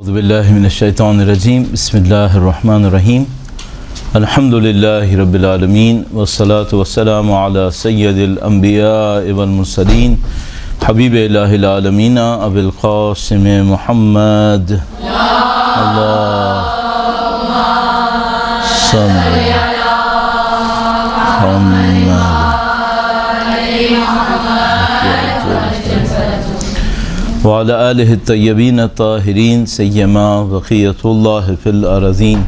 اعوذ باللہ من الشیطان الرجیم بسم اللہ الرحمن الرحیم الحمد للہ رب العالمین والصلاة والسلام علی سید الانبیاء والمرسلین حبیب الہ العالمین ابی القاسم محمد اللہم صلی علی محمد وعلى آلہ الطیبین الطاہرین سیما بقیۃ اللہ فی الارضین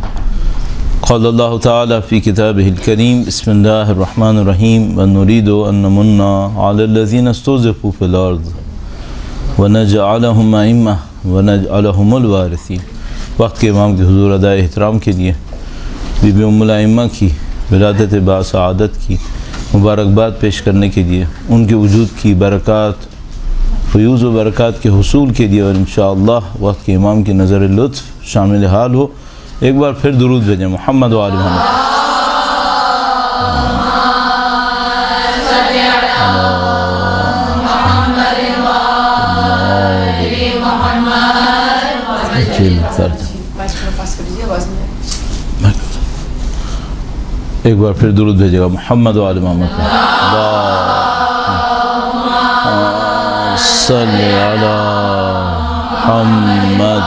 قال اللہ تعالی فی کتابہ الکریم بسم اللہ الرحمن الرحیم ونريد ان نمن علی الذین استضعفوا فی الارض ونجعلہم ائمہ ونجعلہم الوارثین۔ وقت کے امام کے حضور ادائے احترام کے لیے بی بی ام الائمہ کی ولادت باسعادت کی مبارکباد پیش کرنے کے لیے ان کے وجود کی برکات فیوز و برکات کے حصول کے لیے اور انشاءاللہ وقت کے امام کی نظر لطف شامل حال ہو، ایک بار پھر درود بھیجیں محمد و آل محمد۔ ایک بار پھر درود بھیجے گا محمد و آل محمد۔ صلی علی محمد۔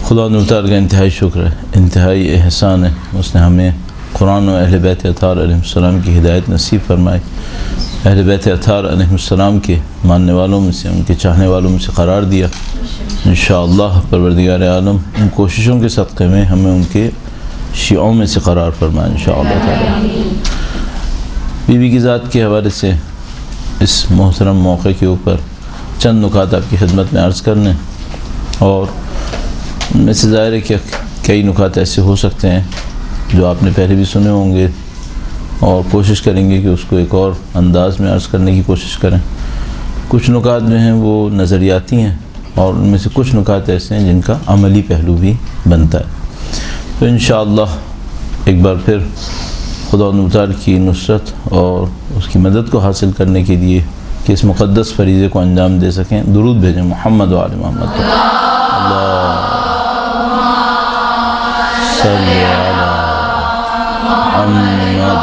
خدا نوتار کا انتہائی شکر ہے، انتہائی احسان ہے، اس نے ہمیں قرآن و اہل بیت اطہار علیہ السلام کی ہدایت نصیب فرمائی، اہل بیت اطہار علیہ السلام کے ماننے والوں میں سے، ان کے چاہنے والوں میں سے قرار دیا۔ انشاءاللہ پروردگار عالم ان کوششوں کے صدقے میں ہمیں ان کے شیعوں میں سے قرار فرمائے انشاءاللہ تعالی۔ بی بی کی ذات کے حوالے سے اس محترم موقع کے اوپر چند نکات آپ کی خدمت میں عرض کرنے، اور ان میں سے ظاہر ہے کہ کئی نکات ایسے ہو سکتے ہیں جو آپ نے پہلے بھی سنے ہوں گے، اور کوشش کریں گے کہ اس کو ایک اور انداز میں عرض کرنے کی کوشش کریں۔ کچھ نکات جو ہیں وہ نظریاتی ہیں، اور ان میں سے کچھ نکات ایسے ہیں جن کا عملی پہلو بھی بنتا ہے۔ تو انشاءاللہ ایک بار پھر خدا نوتار کی نصرت اور اس کی مدد کو حاصل کرنے کے لیے کہ اس مقدس فریضے کو انجام دے سکیں، درود بھیجیں محمد و آل محمد۔ اللہم صلی علی محمد۔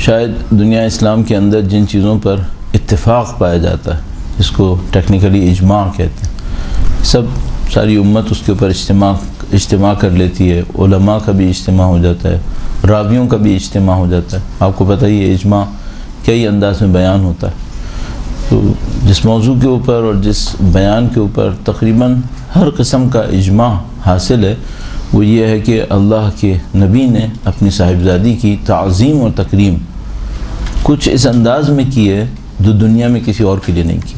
شاید دنیا اسلام کے اندر جن چیزوں پر اتفاق پایا جاتا ہے، جس کو ٹیکنیکلی اجماع کہتے ہیں، ساری امت اس کے اوپر اجتماع کر لیتی ہے، علماء کا بھی اجتماع ہو جاتا ہے، راویوں کا بھی اجتماع ہو جاتا ہے۔ آپ کو پتہ ہی ہے اجماع کئی انداز میں بیان ہوتا ہے، تو جس موضوع کے اوپر اور جس بیان کے اوپر تقریباً ہر قسم کا اجماع حاصل ہے، وہ یہ ہے کہ اللہ کے نبی نے اپنی صاحبزادی کی تعظیم اور تکریم کچھ اس انداز میں کی ہے جو دنیا میں کسی اور کے لیے نہیں کی۔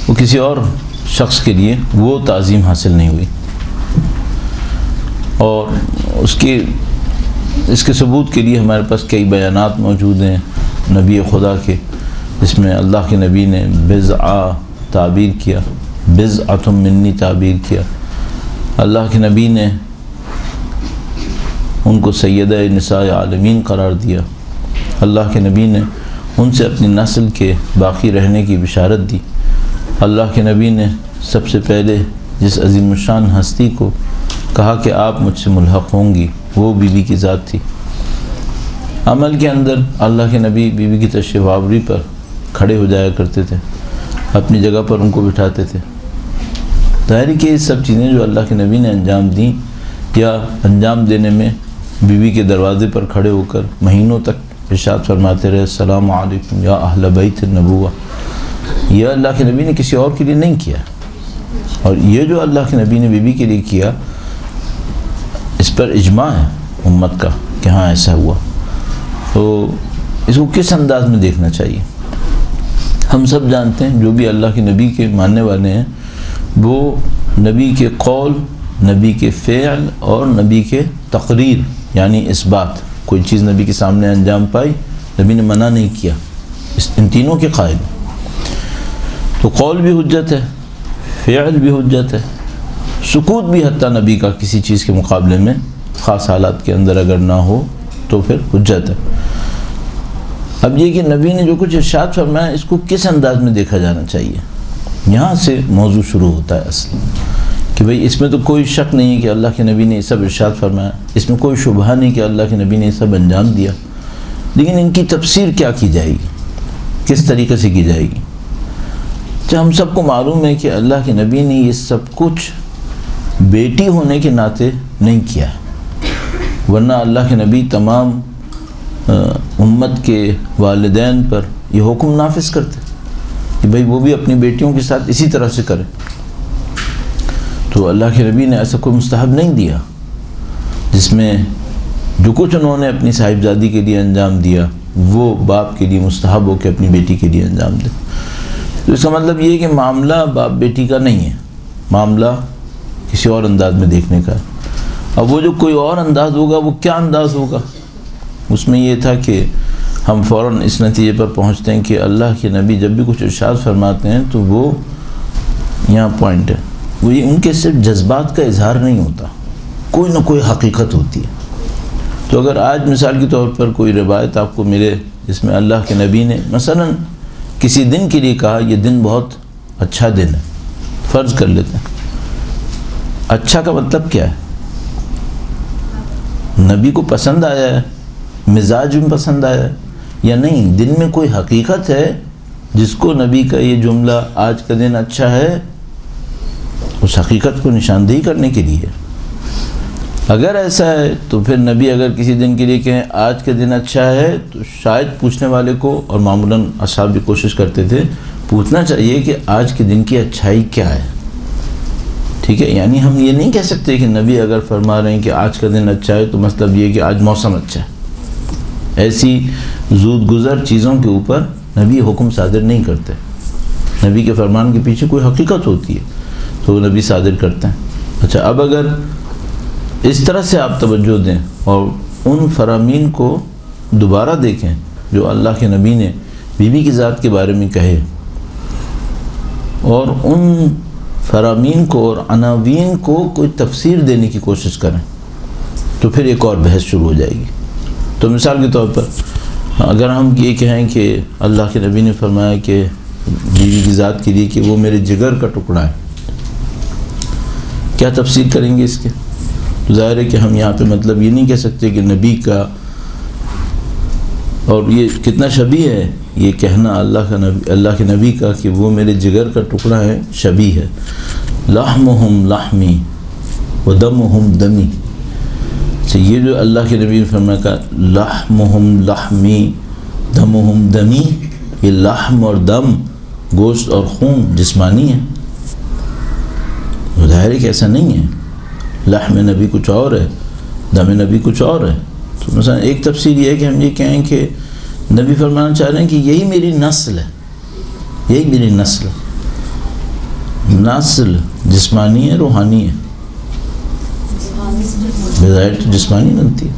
وہ کسی اور شخص کے لیے وہ تعظیم حاصل نہیں ہوئی، اور اس کے ثبوت کے لیے ہمارے پاس کئی بیانات موجود ہیں نبی خدا کے، جس میں اللہ کے نبی نے بضع تعبیر کیا، بضعۃ منی تعبیر کیا۔ اللہ کے نبی نے ان کو سیدہ نساء عالمین قرار دیا۔ اللہ کے نبی نے ان سے اپنی نسل کے باقی رہنے کی بشارت دی۔ اللہ کے نبی نے سب سے پہلے جس عظیم الشان ہستی کو کہا کہ آپ مجھ سے ملحق ہوں گی، وہ بی بی کی ذات تھی۔ عمل کے اندر اللہ کے نبی بی بی کی تشریف آوری پر کھڑے ہو جایا کرتے تھے، اپنی جگہ پر ان کو بٹھاتے تھے۔ ظاہر کہ یہ سب چیزیں جو اللہ کے نبی نے انجام دیں یا انجام دینے میں بی بی کے دروازے پر کھڑے ہو کر مہینوں تک ارشاد فرماتے رہے، السلام علیکم یا اہل بیت النبوہ، یہ اللہ کے نبی نے کسی اور کے لیے نہیں کیا، اور یہ جو اللہ کے نبی نے بی بی کے لیے کیا، اس پر اجماع ہے امت کا کہ ہاں ایسا ہوا۔ تو اس کو کس انداز میں دیکھنا چاہیے؟ ہم سب جانتے ہیں جو بھی اللہ کے نبی کے ماننے والے ہیں، وہ نبی کے قول، نبی کے فعل اور نبی کے تقریر یعنی اس بات، کوئی چیز نبی کے سامنے انجام پائی، نبی نے منع نہیں کیا، ان تینوں کے قائل۔ تو قول بھی حجت ہے، فعل بھی حجت ہے، سکوت بھی حتیٰ نبی کا کسی چیز کے مقابلے میں خاص حالات کے اندر اگر نہ ہو تو پھر حجت ہے۔ اب یہ کہ نبی نے جو کچھ ارشاد فرمایا اس کو کس انداز میں دیکھا جانا چاہیے، یہاں سے موضوع شروع ہوتا ہے اصل، کہ بھئی اس میں تو کوئی شک نہیں ہے کہ اللہ کے نبی نے یہ سب ارشاد فرمایا، اس میں کوئی شبہ نہیں کہ اللہ کے نبی نے یہ سب انجام دیا، لیکن ان کی تفسیر کیا کی جائے گی، کس طریقے سے کی جائے گی؟ جب ہم سب کو معلوم ہے کہ اللہ کے نبی نے یہ سب کچھ بیٹی ہونے کے ناطے نہیں کیا، ورنہ اللہ کے نبی تمام امت کے والدین پر یہ حکم نافذ کرتے کہ بھئی وہ بھی اپنی بیٹیوں کے ساتھ اسی طرح سے کریں۔ تو اللہ کے نبی نے ایسا کوئی مستحب نہیں دیا جس میں جو کچھ انہوں نے اپنی صاحبزادی کے لیے انجام دیا وہ باپ کے لیے مستحب ہو کہ اپنی بیٹی کے لیے انجام دے۔ تو اس کا مطلب یہ ہے کہ معاملہ باپ بیٹی کا نہیں ہے، معاملہ کسی اور انداز میں دیکھنے کا ہے۔ اب وہ جو کوئی اور انداز ہوگا وہ کیا انداز ہوگا؟ اس میں یہ تھا کہ ہم فوراً اس نتیجے پر پہنچتے ہیں کہ اللہ کے نبی جب بھی کچھ ارشاد فرماتے ہیں تو وہ یہاں پوائنٹ ہے، وہ یہ ان کے صرف جذبات کا اظہار نہیں ہوتا، کوئی نہ کوئی حقیقت ہوتی ہے۔ تو اگر آج مثال کے طور پر کوئی روایت آپ کو ملے جس میں اللہ کے نبی نے مثلاً کسی دن کے لیے کہا یہ دن بہت اچھا دن ہے، فرض کر لیتے ہیں، اچھا کا مطلب کیا ہے؟ نبی کو پسند آیا ہے، مزاج میں پسند آیا ہے یا نہیں؟ دن میں کوئی حقیقت ہے جس کو نبی کا یہ جملہ آج کا دن اچھا ہے اس حقیقت کو نشاندہی کرنے کے لیے۔ اگر ایسا ہے تو پھر نبی اگر کسی دن کے لیے کہیں آج کا دن اچھا ہے تو شاید پوچھنے والے کو، اور معمولاً اصحاب بھی کوشش کرتے تھے، پوچھنا چاہیے کہ آج کے دن کی اچھائی کیا ہے۔ ٹھیک ہے، یعنی ہم یہ نہیں کہہ سکتے کہ نبی اگر فرما رہے ہیں کہ آج کا دن اچھا ہے تو مطلب یہ کہ آج موسم اچھا ہے۔ ایسی زود گزر چیزوں کے اوپر نبی حکم صادر نہیں کرتے، نبی کے فرمان کے پیچھے کوئی حقیقت ہوتی ہے تو وہ نبی صادر کرتے ہیں۔ اچھا، اب اگر اس طرح سے آپ توجہ دیں اور ان فرامین کو دوبارہ دیکھیں جو اللہ کے نبی نے بی بی کی ذات کے بارے میں کہے، اور ان فرامین کو اور عناوین کو کوئی تفسیر دینے کی کوشش کریں تو پھر ایک اور بحث شروع ہو جائے گی۔ تو مثال کے طور پر اگر ہم یہ کہیں کہ اللہ کے نبی نے فرمایا کہ بیوی کی ذات کے لیے کہ وہ میرے جگر کا ٹکڑا ہے، کیا تفسیر کریں گے اس کے؟ تو ظاہر ہے کہ ہم یہاں پہ مطلب یہ نہیں کہہ سکتے کہ نبی کا، اور یہ کتنا شبیہ ہے یہ کہنا اللہ کے نبی کا کہ وہ میرے جگر کا ٹکڑا ہے، شبیہ ہے۔ لحمہم لحمی و دمہم دمی، اچھا یہ جو اللہ کے نبی نے فرمایا کہ لحمہم لحمی دمہم دمی، یہ لحم اور دم، گوشت اور خون جسمانی ہے، ظاہر ہے کہ ایسا نہیں ہے، لحم نبی کچھ اور ہے، دم نبی کچھ اور ہے۔ تو مثلا ایک تفسیر یہ ہے کہ ہم یہ کہیں کہ نبی فرمانا چاہ رہے ہیں کہ یہی میری نسل ہے، یہی میری نسل ہے۔ نسل جسمانی ہے، روحانی ہے، بظاہر تو جسمانی بنتی ہے،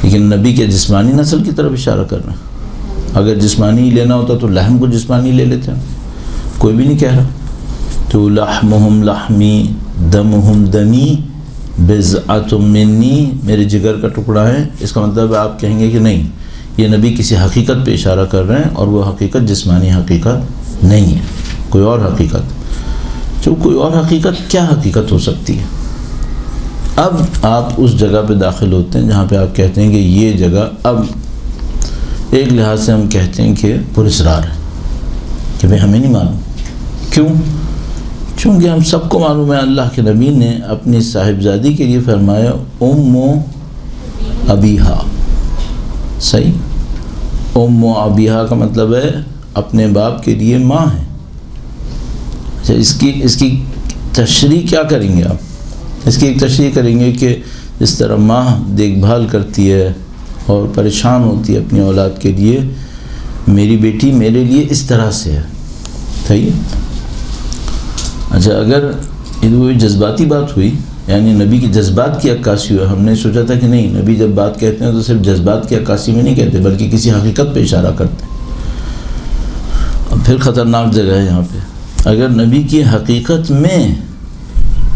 لیکن نبی کے جسمانی نسل کی طرف اشارہ کر رہے ہیں۔ اگر جسمانی لینا ہوتا تو لحم کو جسمانی لے لیتے ہیں، کوئی بھی نہیں کہہ رہا۔ تو لحمہم لحمی دمہم دمی بضعۃ منی، میرے جگر کا ٹکڑا ہے، اس کا مطلب آپ کہیں گے کہ نہیں، یہ نبی کسی حقیقت پہ اشارہ کر رہے ہیں اور وہ حقیقت جسمانی حقیقت نہیں ہے، کوئی اور حقیقت۔ جو کوئی اور حقیقت، کیا حقیقت ہو سکتی ہے؟ اب آپ اس جگہ پہ داخل ہوتے ہیں جہاں پہ آپ کہتے ہیں کہ یہ جگہ اب ایک لحاظ سے ہم کہتے ہیں کہ پراسرار ہے، کہ بھئی ہمیں نہیں معلوم۔ کیوں؟ چونکہ ہم سب کو معلوم ہے اللہ کے نبی نے اپنی صاحبزادی کے لیے فرمایا ام ابیہا، صحیح، ام ابیہا کا مطلب ہے اپنے باپ کے لیے ماں ہے۔ اچھا، اس کی تشریح کیا کریں گے آپ؟ اس کی ایک تشریح کریں گے کہ جس طرح ماں دیکھ بھال کرتی ہے اور پریشان ہوتی ہے اپنی اولاد کے لیے، میری بیٹی میرے لیے اس طرح سے ہے، صحیح۔ اچھا، اگر یہ جذباتی بات ہوئی، یعنی نبی کی جذبات کی عکاسی ہوئی، ہم نے سوچا تھا کہ نہیں، نبی جب بات کہتے ہیں تو صرف جذبات کی عکاسی میں نہیں کہتے بلکہ کسی حقیقت پہ اشارہ کرتے ہیں۔ اب پھر خطرناک جگہ ہے یہاں پہ، اگر نبی کی حقیقت میں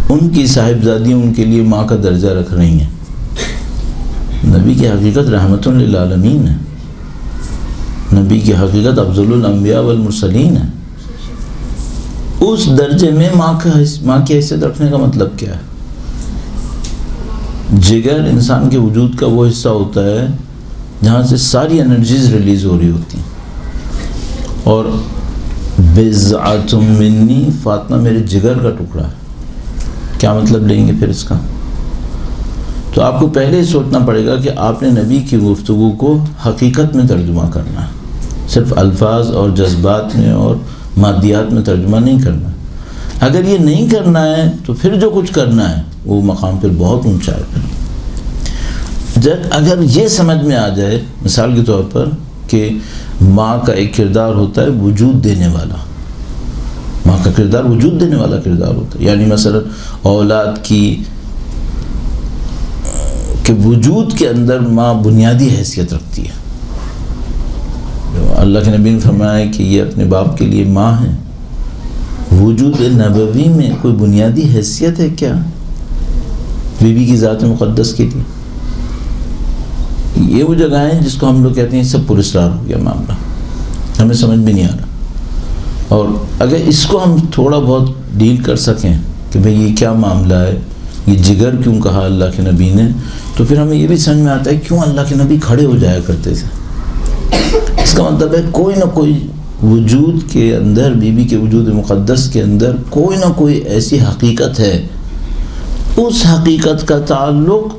ان کی صاحبزادیاں ان کے لیے ماں کا درجہ رکھ رہی ہیں نبی کی حقیقت رحمت للعالمین ہے، نبی کی حقیقت افضل الانبیاء والمرسلین ہے۔ اس درجے میں ماں کی حیثیت رکھنے کا مطلب کیا ہے؟ جگر انسان کے وجود کا وہ حصہ ہوتا ہے جہاں سے ساری انرجیز ریلیز ہو رہی ہوتی ہیں، اور بضعۃ منی، فاطمہ میرے جگر کا ٹکڑا ہے۔ کیا مطلب لیں گے پھر اس کا؟ تو آپ کو پہلے ہی سوچنا پڑے گا کہ آپ نے نبی کی گفتگو کو حقیقت میں ترجمہ کرنا ہے، صرف الفاظ اور جذبات میں اور مادیات میں ترجمہ نہیں کرنا۔ اگر یہ نہیں کرنا ہے تو پھر جو کچھ کرنا ہے وہ مقام پھر بہت اونچا ہے۔ پھر اگر یہ سمجھ میں آ جائے، مثال کے طور پر کہ ماں کا ایک کردار ہوتا ہے وجود دینے والا، ماں کا کردار وجود دینے والا کردار ہوتا ہے، یعنی مثلا اولاد کی کہ وجود کے اندر ماں بنیادی حیثیت رکھتی ہے۔ اللہ کے نبی نے فرمایا کہ یہ اپنے باپ کے لیے ماں ہے۔ وجود نبوی میں کوئی بنیادی حیثیت ہے کیا بیوی کی ذات مقدس کے لیے؟ یہ وہ جگہ ہیں جس کو ہم لوگ کہتے ہیں سب پراسرار ہو گیا معاملہ، ہمیں سمجھ میں نہیں آ رہا۔ اور اگر اس کو ہم تھوڑا بہت ڈیل کر سکیں کہ بھئی یہ کیا معاملہ ہے، یہ جگر کیوں کہا اللہ کے نبی نے، تو پھر ہمیں یہ بھی سمجھ میں آتا ہے کیوں اللہ کے نبی کھڑے ہو جایا کرتے تھے۔ اس کا مطلب ہے کوئی نہ کوئی وجود کے اندر، بیوی کے وجود مقدس کے اندر کوئی نہ کوئی ایسی حقیقت ہے، اس حقیقت کا تعلق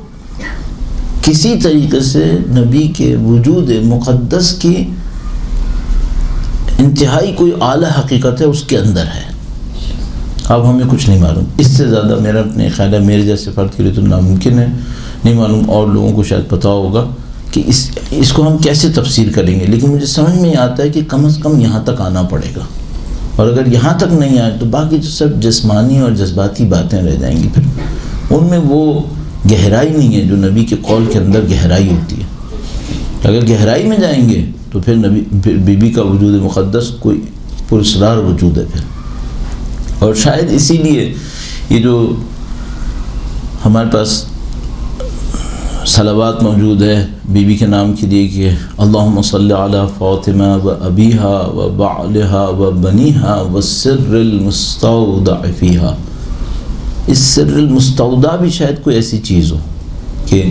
کسی طریقے سے نبی کے وجود مقدس کی انتہائی کوئی اعلیٰ حقیقت ہے اس کے اندر ہے۔ اب ہمیں کچھ نہیں معلوم، اس سے زیادہ میرا اپنے خیال ہے میرے جیسے فرد کے لیے تو ناممکن ہے، نہیں معلوم اور لوگوں کو شاید پتہ ہوگا کہ اس کو ہم کیسے تفسیر کریں گے، لیکن مجھے سمجھ میں آتا ہے کہ کم از کم یہاں تک آنا پڑے گا، اور اگر یہاں تک نہیں آئے تو باقی تو سب جسمانی اور جذباتی باتیں رہ جائیں گی، پھر ان میں وہ گہرائی نہیں ہے جو نبی کے قول کے اندر گہرائی ہوتی ہے۔ اگر گہرائی میں جائیں گے تو پھر بی بی کا وجود مقدس کوئی پراسرار وجود ہے پھر۔ اور شاید اسی لیے یہ جو ہمارے پاس صلوات موجود ہے بی بی کے نام کے لیے کہ اللہم صلی علی فاطمہ و ابیہا و بعلہا و بنیہا و سر المستودع فیہا، اس سر المستودع بھی شاید کوئی ایسی چیز ہو کہ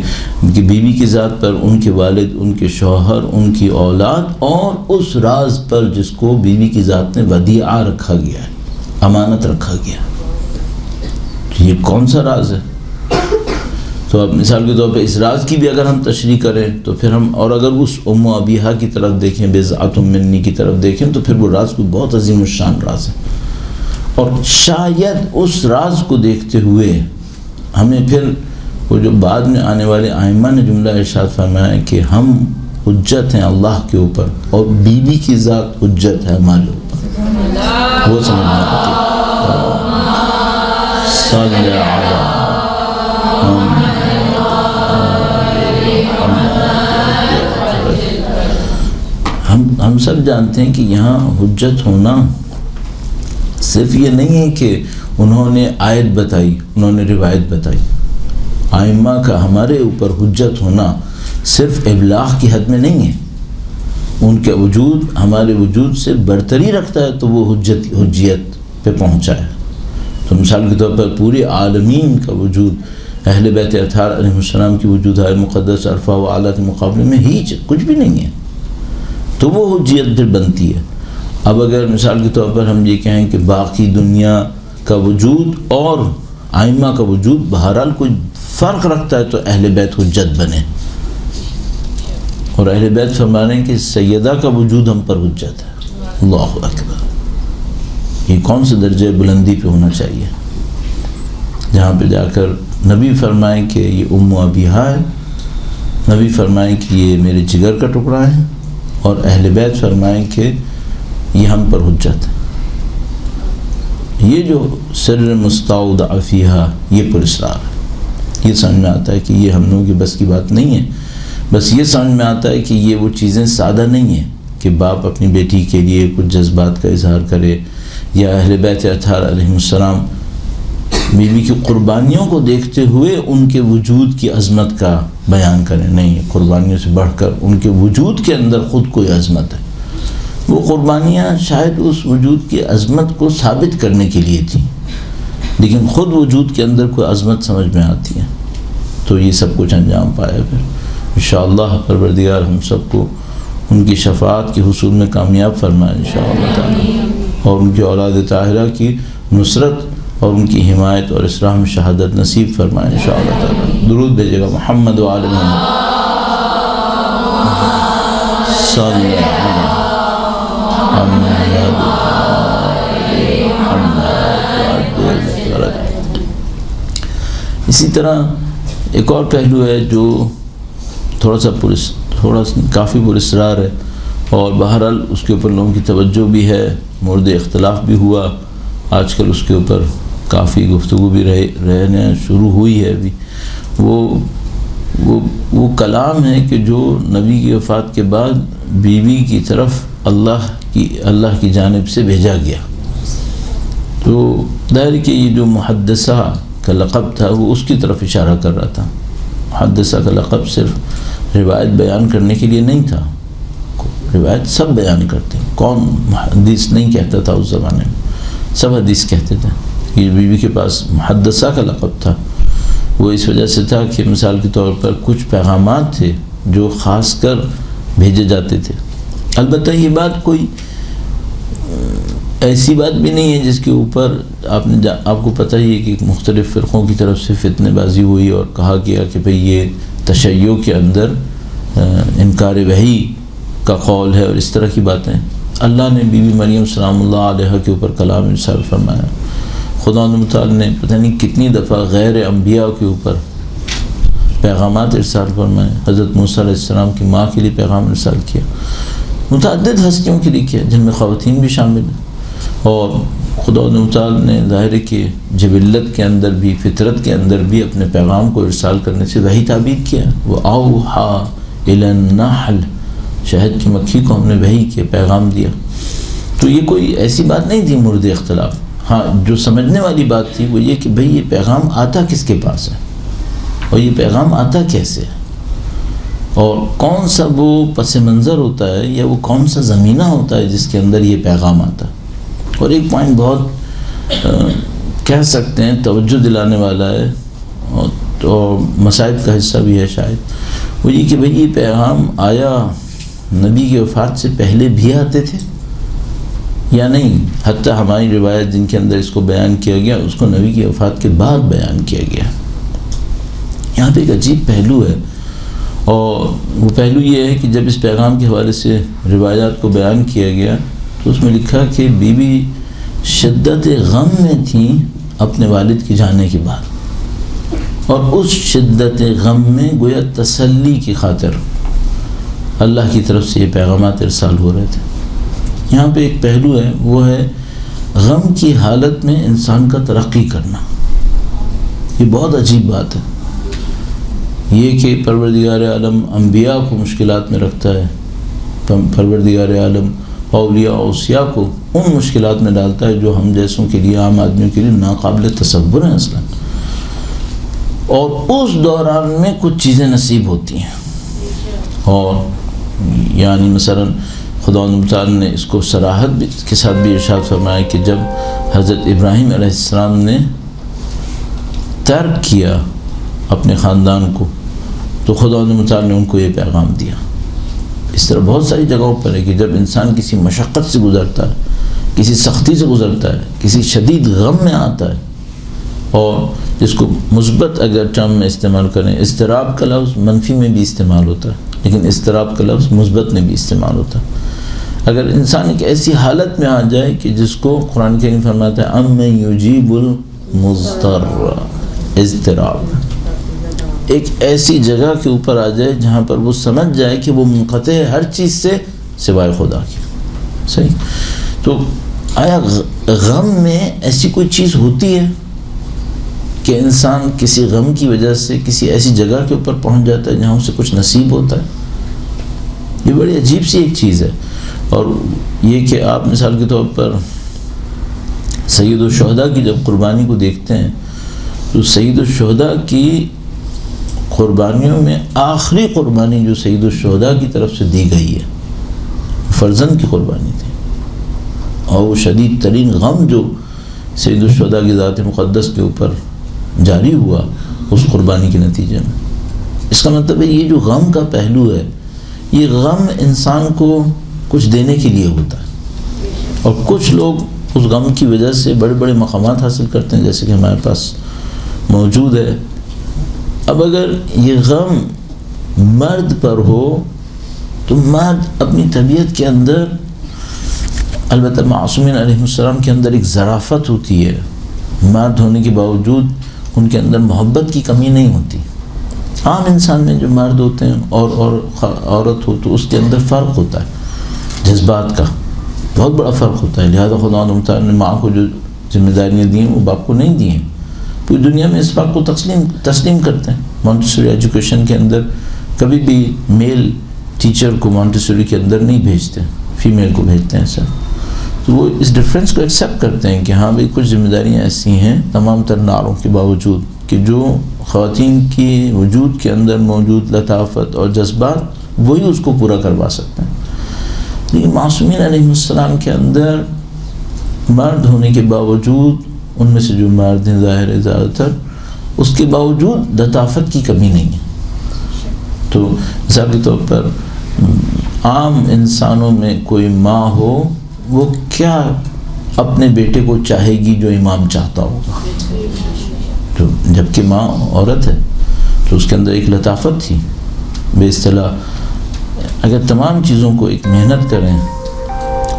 بیوی کی ذات پر ان کے والد، ان کے شوہر، ان کی اولاد، اور اس راز پر جس کو بیوی کی ذات نے ودیعہ رکھا گیا ہے، امانت رکھا گیا۔ یہ کون سا راز ہے؟ تو اب مثال کے طور پہ اس راز کی بھی اگر ہم تشریح کریں تو پھر ہم، اور اگر اس ام ابیہا کی طرف دیکھیں، بضعۃ منی کی طرف دیکھیں، تو پھر وہ راز کوئی بہت عظیم الشان راز ہے۔ اور شاید اس راز کو دیکھتے ہوئے ہمیں پھر وہ جو بعد میں آنے والے ائمہ نے جملہ ارشاد فرمایا کہ ہم حجت ہیں اللہ کے اوپر اور بیوی کی ذات حجت ہے ہمارے اوپر، وہ سمجھنا ہوتی ہے۔ ہم سب جانتے ہیں کہ یہاں حجت ہونا صرف یہ نہیں ہے کہ انہوں نے آیت بتائی، انہوں نے روایت بتائی۔ ائمہ کا ہمارے اوپر حجت ہونا صرف ابلاغ کی حد میں نہیں ہے، ان کے وجود ہمارے وجود سے برتری رکھتا ہے تو وہ حجیت پہ پہنچا ہے۔ تو مثال کے طور پر پورے عالمین کا وجود اہل بیت اطہار علیہ السلام کی وجود ہے مقدس عرفہ و اعلیٰ کے مقابلے میں ہیچ کچھ بھی نہیں ہے، تو وہ حجیت پھر بنتی ہے۔ اب اگر مثال کے طور پر ہم یہ کہیں کہ باقی دنیا کا وجود اور ائمہ کا وجود بہرحال کوئی فرق رکھتا ہے تو اہل بیت حجت بنے، اور اہل بیت فرما رہے ہیں کہ سیدہ کا وجود ہم پر حجت ہے۔ اللہ اکبر، یہ کون سے درجے بلندی پہ ہونا چاہیے جہاں پہ جا کر نبی فرمائیں کہ یہ ام ابیہا ہے، نبی فرمائیں کہ یہ میرے جگر کا ٹکڑا ہے، اور اہل بیت فرمائیں کہ یہ ہم پر حجت ہے۔ یہ جو سر مستودع فیہا، یہ پراسرار ہے۔ یہ سمجھ میں آتا ہے کہ یہ ہم لوگوں کی بس کی بات نہیں ہے، بس یہ سمجھ میں آتا ہے کہ یہ وہ چیزیں سادہ نہیں ہیں کہ باپ اپنی بیٹی کے لیے کچھ جذبات کا اظہار کرے، یا اہل بیت اطہار علیہ السلام بیوی کی قربانیوں کو دیکھتے ہوئے ان کے وجود کی عظمت کا بیان کریں، نہیں، قربانیوں سے بڑھ کر ان کے وجود کے اندر خود کوئی عظمت ہے۔ وہ قربانیاں شاید اس وجود کی عظمت کو ثابت کرنے کے لیے تھیں، لیکن خود وجود کے اندر کوئی عظمت سمجھ میں آتی ہے تو یہ سب کچھ انجام پایا۔ پھر انشاءاللہ پروردگار ہم سب کو ان کی شفاعت کے حصول میں کامیاب فرمائے انشاءاللہ تعالی، اور ان کی اولاد طاہرہ کی نصرت اور ان کی حمایت اور اصلاح میں شہادت نصیب فرمائے انشاءاللہ تعالی۔ درود بھیجے گا محمد و آل محمد صلی اسی طرح ایک اور پہلو ہے جو تھوڑا سا کافی پراسرار ہے، اور بہرحال اس کے اوپر لوگوں کی توجہ بھی ہے، مورد اختلاف بھی ہوا، آج کل اس کے اوپر کافی گفتگو بھی رہنے شروع ہوئی ہے ابھی۔ وہ کلام ہے کہ جو نبی کی وفات کے بعد بیوی کی طرف اللہ کی جانب سے بھیجا گیا، تو ظاہر کہ یہ جو محدثہ کا لقب تھا وہ اس کی طرف اشارہ کر رہا تھا۔ محدثہ کا لقب صرف روایت بیان کرنے کے لیے نہیں تھا، روایت سب بیان کرتے ہیں، کون محدث نہیں کہتا تھا اس زمانے میں، سب حدیث کہتے تھے۔ یہ بیوی کے پاس محدثہ کا لقب تھا، وہ اس وجہ سے تھا کہ مثال کے طور پر کچھ پیغامات تھے جو خاص کر بھیجے جاتے تھے۔ البتہ یہ بات کوئی ایسی بات بھی نہیں ہے جس کے اوپر آپ کو پتہ ہی ہے کہ مختلف فرقوں کی طرف سے فتنے بازی ہوئی اور کہا گیا کہ بھئی یہ تشیع کے اندر انکار وحی کا قول ہے اور اس طرح کی باتیں۔ اللہ نے بی بی مریم سلام اللہ علیہ کے اوپر کلام ارسال فرمایا، خدا متعال نے پتہ نہیں کتنی دفعہ غیر انبیاء کے اوپر پیغامات ارسال فرمائے، حضرت موسیٰ علیہ السلام کی ماں کے لیے پیغام ارسال کیا، متعدد ہستیوں کے لیے کیا جن میں خواتین بھی شامل ہیں، اور خدا متعال نے ظاہر کہ جبلت کے اندر بھی، فطرت کے اندر بھی اپنے پیغام کو ارسال کرنے سے وحی تعبیر کیا۔ وہ اوحا الی النحل، شہد کی مکھی کو ہم نے وحی کیا، پیغام دیا۔ تو یہ کوئی ایسی بات نہیں تھی مورد اختلاف۔ ہاں جو سمجھنے والی بات تھی وہ یہ کہ بھئی یہ پیغام آتا کس کے پاس ہے اور یہ پیغام آتا کیسے ہے، اور کون سا وہ پس منظر ہوتا ہے یا وہ کون سا زمینہ ہوتا ہے جس کے اندر یہ پیغام آتا ہے۔ اور ایک پوائنٹ بہت کہہ سکتے ہیں توجہ دلانے والا ہے اور مصائب کا حصہ بھی ہے شاید، وہ یہ کہ بھئی یہ پیغام آیا نبی کی وفات سے پہلے بھی آتے تھے یا نہیں؟ حتیٰ ہماری روایت جن کے اندر اس کو بیان کیا گیا اس کو نبی کی وفات کے بعد بیان کیا گیا۔ یہاں پہ ایک عجیب پہلو ہے، اور وہ پہلو یہ ہے کہ جب اس پیغام کے حوالے سے روایات کو بیان کیا گیا تو اس میں لکھا کہ بی بی شدت غم میں تھیں اپنے والد کے جانے کے بعد، اور اس شدت غم میں گویا تسلی کی خاطر اللہ کی طرف سے یہ پیغامات ارسال ہو رہے تھے۔ یہاں پہ ایک پہلو ہے، وہ ہے غم کی حالت میں انسان کا ترقی کرنا۔ یہ بہت عجیب بات ہے، یہ کہ پروردگار عالم انبیاء کو مشکلات میں رکھتا ہے، پروردگار عالم اولیاء اوصیاء کو ان مشکلات میں ڈالتا ہے جو ہم جیسوں کے لیے، عام آدمیوں کے لیے ناقابل تصور ہیں اصلا، اور اس دوران میں کچھ چیزیں نصیب ہوتی ہیں۔ اور یعنی مثلا خدا متعال نے اس کو صراحت کے ساتھ بھی ارشاد فرمایا کہ جب حضرت ابراہیم علیہ السلام نے ترک کیا اپنے خاندان کو تو خدا متعال نے ان کو یہ پیغام دیا۔ اس طرح بہت ساری جگہوں پر ہے کہ جب انسان کسی مشقت سے گزرتا ہے، کسی سختی سے گزرتا ہے، کسی شدید غم میں آتا ہے، اور جس کو مثبت اگر ٹرم میں استعمال کریں، اضطراب کا لفظ منفی میں بھی استعمال ہوتا ہے لیکن اضطراب کا لفظ مثبت میں بھی استعمال ہوتا ہے۔ اگر انسان ایک ایسی حالت میں آ جائے کہ جس کو قرآن کریم فرماتا ہے امن یجیب المضطر، اضطراب، ایک ایسی جگہ کے اوپر آ جائے جہاں پر وہ سمجھ جائے کہ وہ منقطع ہے ہر چیز سے سوائے خدا کی۔ صحیح؟ تو آیا غم میں ایسی کوئی چیز ہوتی ہے کہ انسان کسی غم کی وجہ سے کسی ایسی جگہ کے اوپر پہنچ جاتا ہے جہاں اسے کچھ نصیب ہوتا ہے؟ یہ بڑی عجیب سی ایک چیز ہے۔ اور یہ کہ آپ مثال کے طور پر سید الشہداء کی جب قربانی کو دیکھتے ہیں تو سید الشہداء کی قربانیوں میں آخری قربانی جو سید الشہداء کی طرف سے دی گئی ہے فرزند کی قربانی تھی، اور وہ شدید ترین غم جو سید الشہداء کی ذات مقدس کے اوپر جاری ہوا اس قربانی کے نتیجے میں۔ اس کا مطلب ہے یہ جو غم کا پہلو ہے، یہ غم انسان کو کچھ دینے کے لیے ہوتا ہے، اور کچھ لوگ اس غم کی وجہ سے بڑے بڑے مقامات حاصل کرتے ہیں، جیسے کہ ہمارے پاس موجود ہے۔ اب اگر یہ غم مرد پر ہو تو مرد اپنی طبیعت کے اندر، البتہ معصومین علیہ السلام کے اندر ایک ظرافت ہوتی ہے، مرد ہونے کے باوجود ان کے اندر محبت کی کمی نہیں ہوتی۔ عام انسان میں جو مرد ہوتے ہیں اور عورت ہو تو اس کے اندر فرق ہوتا ہے، جذبات کا بہت بڑا فرق ہوتا ہے، لہذا خدا تعالیٰ نے ماں کو جو ذمہ داریاں دی ہیں وہ باپ کو نہیں دی ہیں۔ پوری دنیا میں اس بات کو تسلیم کرتے ہیں۔ مونٹیسوری ایجوکیشن کے اندر کبھی بھی میل ٹیچر کو مونٹیسوری کے اندر نہیں بھیجتے، فیمیل کو بھیجتے ہیں سر۔ تو وہ اس ڈفرینس کو ایکسیپٹ کرتے ہیں کہ ہاں بھئی کچھ ذمہ داریاں ایسی ہیں تمام تر ناروں کے باوجود کہ جو خواتین کی وجود کے اندر موجود لطافت اور جذبات وہی اس کو پورا کروا سکتے ہیں۔ لیکن معصومین علیہ السلام کے اندر مرد ہونے کے باوجود، ان میں سے جو مرد ہیں ظاہر ہے زیادہ تر، اس کے باوجود لطافت کی کمی نہیں ہے۔ تو مثال کے طور پر عام انسانوں میں کوئی ماں ہو، وہ کیا اپنے بیٹے کو چاہے گی جو امام چاہتا ہوگا؟ تو جبکہ ماں عورت ہے تو اس کے اندر ایک لطافت تھی۔ بے اصطلاح اگر تمام چیزوں کو ایک محنت کریں،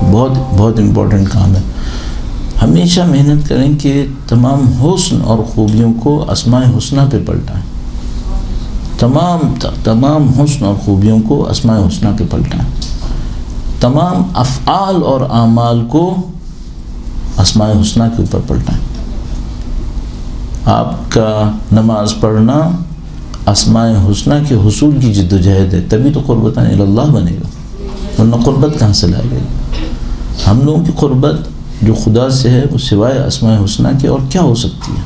بہت بہت امپورٹنٹ کام ہے، ہمیشہ محنت کریں کہ تمام حسن اور خوبیوں کو اسماء حسنہ پہ پلٹائیں، تمام حسن اور خوبیوں کو اسماء حسنہ پہ پلٹائیں، تمام افعال اور اعمال کو اسماء حسنہ کے اوپر پلٹائیں۔ آپ کا نماز پڑھنا اسماء حسنہ کے حصول کی جد و جہد ہے، تبھی تو قربتاً اللہ بنے گا، ورنہ قربت کہاں سے لائے گی؟ ہم لوگوں کی قربت جو خدا سے ہے وہ سوائے اسماء حسنہ کے اور کیا ہو سکتی ہے؟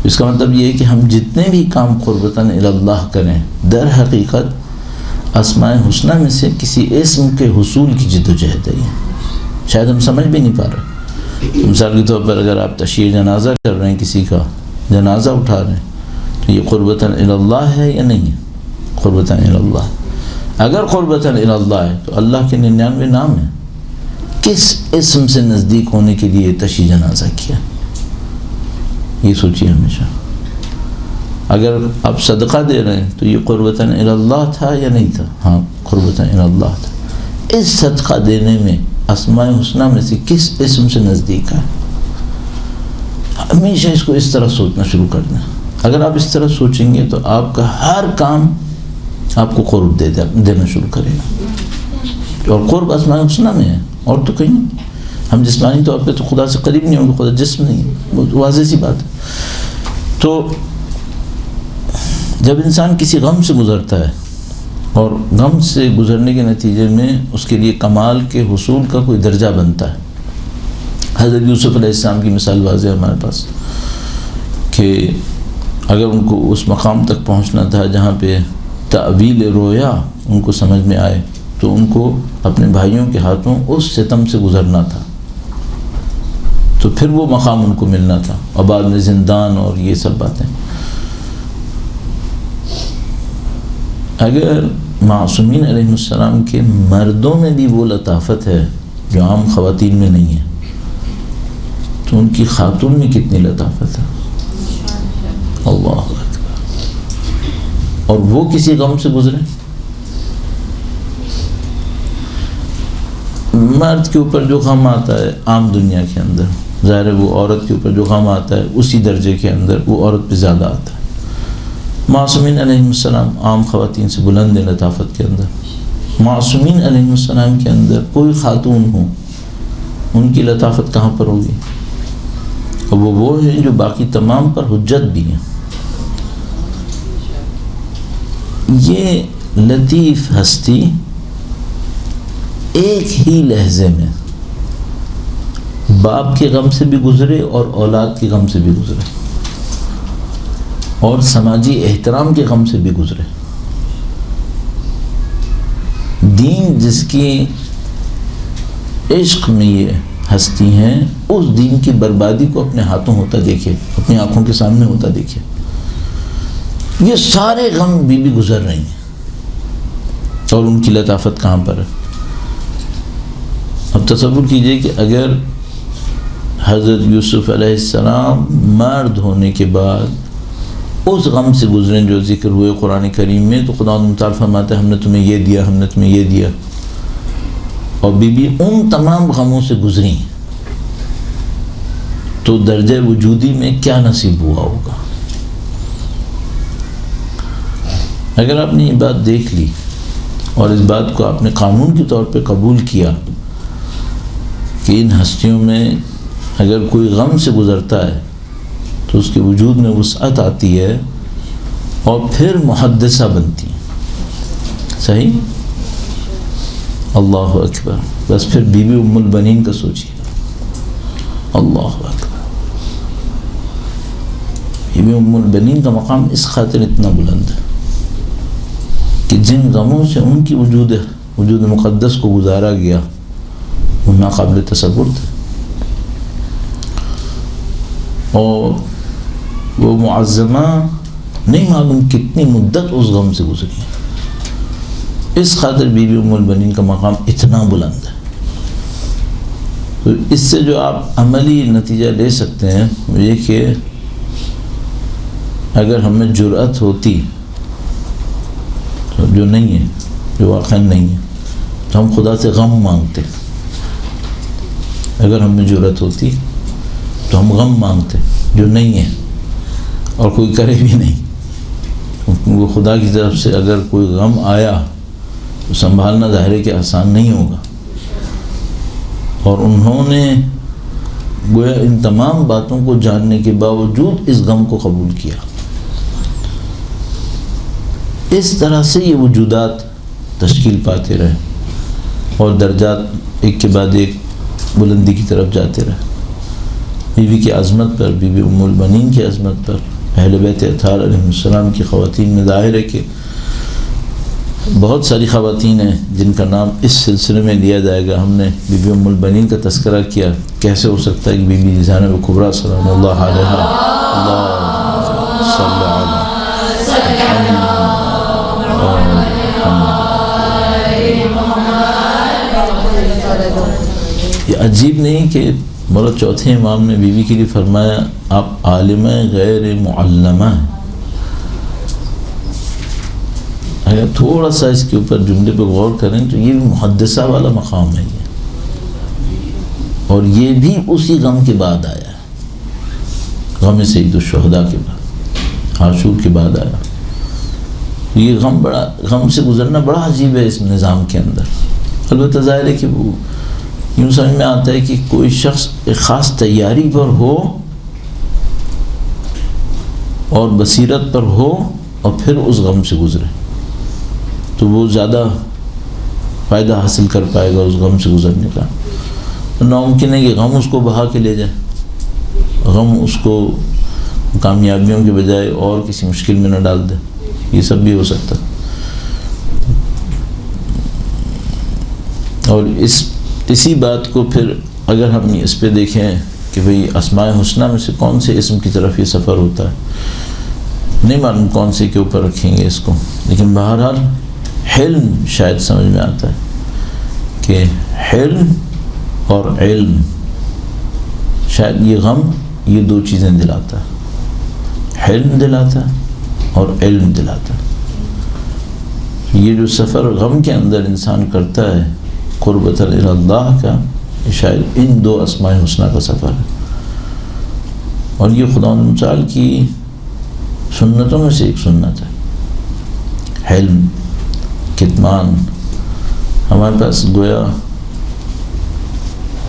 اس کا مطلب یہ ہے کہ ہم جتنے بھی کام قربتاً اللہ کریں، در حقیقت اسماء حسنہ میں سے کسی اسم کے حصول کی جد و جہد ہے۔ یہ شاید ہم سمجھ بھی نہیں پا رہے۔ مثال کے طور پر اگر آپ تشییع جنازہ کر رہے ہیں، کسی کا جنازہ اٹھا رہے ہیں، تو یہ قربتاً اللہ ہے یا نہیں ہے؟ قربتاً اللہ۔ اگر قربتاً اللہ ہے تو اللہ کے 99 نام ہیں، کس اسم سے نزدیک ہونے کے لیے تشییع جنازہ کیا؟ یہ سوچیے ہمیشہ۔ اگر آپ صدقہ دے رہے ہیں تو یہ قربتاً اللہ تھا یا نہیں تھا؟ ہاں، قربتاً اللہ تھا۔ اس صدقہ دینے میں اسماء حسنہ میں سے کس اسم سے نزدیک ہے؟ ہمیشہ اس کو اس طرح سوچنا شروع کر دیں۔ اگر آپ اس طرح سوچیں گے تو آپ کا ہر کام آپ کو قرب دینا شروع کرے گا، اور قرب اسماء حسنہ میں ہے اور تو کہیں نہیں۔ ہم جسمانی طور پہ تو خدا سے قریب نہیں ہوں گے، خدا جسم نہیں ہے، بہت واضح سی بات ہے۔ تو جب انسان کسی غم سے گزرتا ہے اور غم سے گزرنے کے نتیجے میں اس کے لیے کمال کے حصول کا کوئی درجہ بنتا ہے، حضرت یوسف علیہ السلام کی مثال واضح ہے ہمارے پاس کہ اگر ان کو اس مقام تک پہنچنا تھا جہاں پہ تعویل رویا ان کو سمجھ میں آئے، تو ان کو اپنے بھائیوں کے ہاتھوں اس ستم سے گزرنا تھا، تو پھر وہ مقام ان کو ملنا تھا، اور بعد میں زندان اور یہ سب باتیں۔ اگر معصومین علیہ السلام کے مردوں میں بھی وہ لطافت ہے جو عام خواتین میں نہیں ہے، تو ان کی خاتون میں کتنی لطافت ہے؟ اللہ اکبر۔ اور وہ کسی غم سے گزرے، مرد کے اوپر جو غم آتا ہے عام دنیا کے اندر، ظاہر ہے وہ عورت کے اوپر جو غم آتا ہے اسی درجے کے اندر وہ عورت پہ زیادہ آتا ہے۔ معصومین علیہ السلام عام خواتین سے بلند ہیں لطافت کے اندر۔ معصومین علیہ السلام کے اندر کوئی خاتون ہو، ان کی لطافت کہاں پر ہوگی؟ اور وہ ہیں جو باقی تمام پر حجت بھی ہیں۔ یہ لطیف ہستی ایک ہی لہجے میں باپ کے غم سے بھی گزرے اور اولاد کے غم سے بھی گزرے۔ اور سماجی احترام کے غم سے بھی گزرے. دین جس کی عشق میں یہ ہستی ہیں، اس دین کی بربادی کو اپنے ہاتھوں ہوتا دیکھے، اپنی آنکھوں کے سامنے ہوتا دیکھے. یہ سارے غم بھی گزر رہی ہیں اور ان کی لطافت کہاں پر ہے. اب تصور کیجئے کہ اگر حضرت یوسف علیہ السلام مرد ہونے کے بعد اس غم سے گزریں جو ذکر ہوئے قرآن کریم میں، تو خدا متعال فرماتا ہے ہم نے تمہیں یہ دیا، ہم نے تمہیں یہ دیا. اور بی بی ان تمام غموں سے گزری تو درجہ وجودی میں کیا نصیب ہوا ہوگا. اگر آپ نے یہ بات دیکھ لی اور اس بات کو آپ نے قانون کے طور پہ قبول کیا کہ ان ہستیوں میں اگر کوئی غم سے گزرتا ہے تو اس کے وجود میں وسعت آتی ہے اور پھر محدثہ بنتی ہے. صحیح؟ اللہ اکبر. بس پھر بی بی ام البنین کا سوچیے. اللہ اکبر. بی بی ام البنین کا مقام اس خاطر اتنا بلند ہے کہ جن غموں سے ان کی وجود مقدس کو گزارا گیا وہ ناقابل تصور تھے، اور وہ معظمہ نہیں معلوم کتنی مدت اس غم سے گزری ہے. اس خاطر بی بی ام البنین کا مقام اتنا بلند ہے. تو اس سے جو آپ عملی نتیجہ لے سکتے ہیں وہ یہ کہ اگر ہمیں جرأت ہوتی، جو نہیں ہے، جو واقعا نہیں ہے، تو ہم خدا سے غم مانگتے. اگر ہمیں جرأت ہوتی تو ہم غم مانگتے، جو نہیں ہے اور کوئی کرے بھی نہیں. وہ خدا کی طرف سے اگر کوئی غم آیا تو سنبھالنا ظاہر ہے کہ آسان نہیں ہوگا. اور انہوں نے گویا ان تمام باتوں کو جاننے کے باوجود اس غم کو قبول کیا. اس طرح سے یہ وجودات تشکیل پاتے رہے اور درجات ایک کے بعد ایک بلندی کی طرف جاتے رہے. بی بی کی عظمت پر، بی بی ام البنین کی عظمت پر، اہل بیت اطہار علیہ السلام کی خواتین میں ظاہر ہے کہ بہت ساری خواتین ہیں جن کا نام اس سلسلے میں لیا جائے گا. ہم نے بی بی ام البنین کا تذکرہ کیا، کیسے ہو سکتا ہے کہ بی بی زینب کبریٰ سلام اللہ علیہا، اللہ صلی علیہ یہ عجیب نہیں کہ مولا چوتھے امام نے بی بی کے لیے فرمایا آپ عالمہ غیر معلمہ ہیں. اگر تھوڑا سا اس کے اوپر جملے پہ غور کریں تو یہ بھی محدثہ والا مقام ہے یہ، اور یہ بھی اسی غم کے بعد آیا، غم سید الشہداء کے بعد، عاشور کے بعد آیا. یہ غم سے گزرنا بڑا عجیب ہے اس نظام کے اندر. البتہ ظاہر ہے کہ وہ یوں سمجھ میں آتا ہے کہ کوئی شخص ایک خاص تیاری پر ہو اور بصیرت پر ہو اور پھر اس غم سے گزرے تو وہ زیادہ فائدہ حاصل کر پائے گا اس غم سے گزرنے کا. ناممکن ہے کہ غم اس کو بہا کے لے جائے، غم اس کو کامیابیوں کے بجائے اور کسی مشکل میں نہ ڈال دے. یہ سب بھی ہو سکتا. اور اسی بات کو پھر اگر ہم اس پہ دیکھیں کہ بھئی اسماء حسنہ میں سے کون سے اسم کی طرف یہ سفر ہوتا ہے، نہیں معلوم کون سے کے اوپر رکھیں گے اس کو، لیکن بہرحال حلم شاید سمجھ میں آتا ہے کہ حلم اور علم، شاید یہ غم یہ دو چیزیں دلاتا ہے، حلم دلاتا ہے اور علم دلاتا ہے. یہ جو سفر غم کے اندر انسان کرتا ہے قربۃ اللہ کا، شاید ان دو اسماء حسنہ کا سفر ہے. اور یہ خدا متعال کی سنتوں میں سے ایک سنت ہے، حلم، کتمان. ہمارے پاس گویا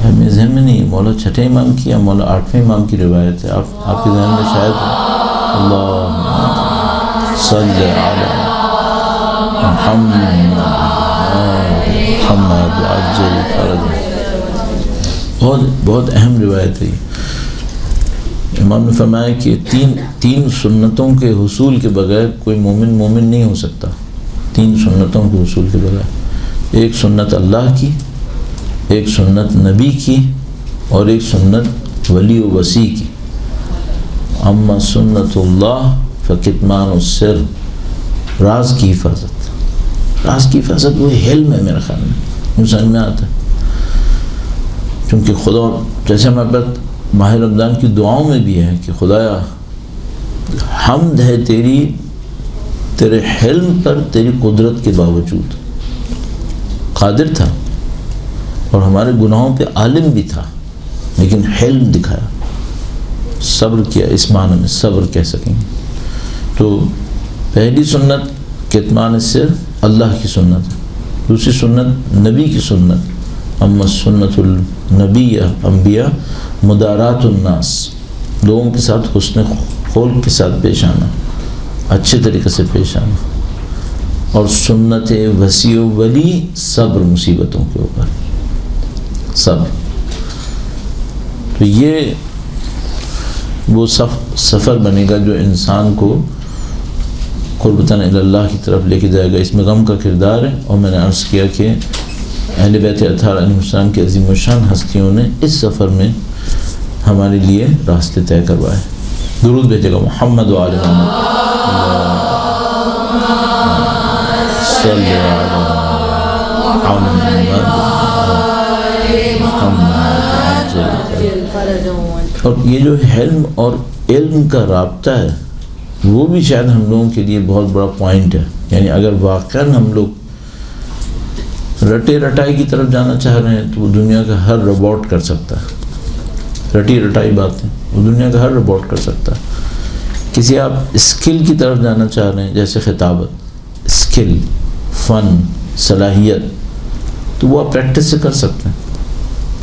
ہمیں ذہن میں نہیں، مولا چھٹے امام کی یا مولا آٹھویں امام کی روایت ہے. آپ کے ذہن میں شاید اللہ صلی علی محمد عجل فرج، بہت اہم روایت ہے. امام نے فرمایا کہ تین سنتوں کے حصول کے بغیر کوئی مومن نہیں ہو سکتا. 3 سنتوں کے حصول کے بغیر، ایک سنت اللہ کی، ایک سنت نبی کی، اور ایک سنت ولی و وصی کی. اما سنت اللہ فکتمان السر، راز کی حفاظت. راز کی حفاظت وہ علم ہے میرے خیال میں، سمجھ میں آتا ہے. کیونکہ خدا جیسے محبت ماہ رمضان کی دعاؤں میں بھی ہے کہ خدایا حمد ہے تیرے حلم پر، تیری قدرت کے باوجود. قادر تھا اور ہمارے گناہوں پہ عالم بھی تھا، لیکن حلم دکھایا، صبر کیا. اس معنی میں صبر کہہ سکیں گے. تو پہلی سنت کتمان السر اللہ کی سنت ہے، دوسری سنت نبی کی سنت. اما سنت النبی انبیاء مدارات الناس، لوگوں کے ساتھ حسن خلق کے ساتھ پیش آنا، اچھے طریقے سے پیش آنا. اور سنت وصی و ولی صبر مصیبتوں کے اوپر، صبر. تو یہ وہ سفر بنے گا جو انسان کو قربتاً اللہ کی طرف لے کے جائے گا. اس میں غم کا کردار ہے. اور میں نے عرض کیا کہ اہل بیت اطہار علیہ السلام کی عظیم الشان ہستیوں نے اس سفر میں ہمارے لیے راستے طے کروائے. درود بھیجے گا محمد و آل محمد صلی محمد. اور یہ جو حلم اور علم کا رابطہ ہے وہ بھی شاید ہم لوگوں کے لیے بہت بڑا پوائنٹ ہے. یعنی اگر واقعاً ہم لوگ رٹے رٹائی کی طرف جانا چاہ رہے ہیں تو وہ دنیا کا ہر روبوٹ کر سکتا ہے. رٹی رٹائی باتیں وہ دنیا کا ہر روبوٹ کر سکتا ہے. کسی آپ اسکل کی طرف جانا چاہ رہے ہیں جیسے خطابت، اسکل، فن، صلاحیت، تو وہ آپ پریکٹس سے کر سکتے ہیں.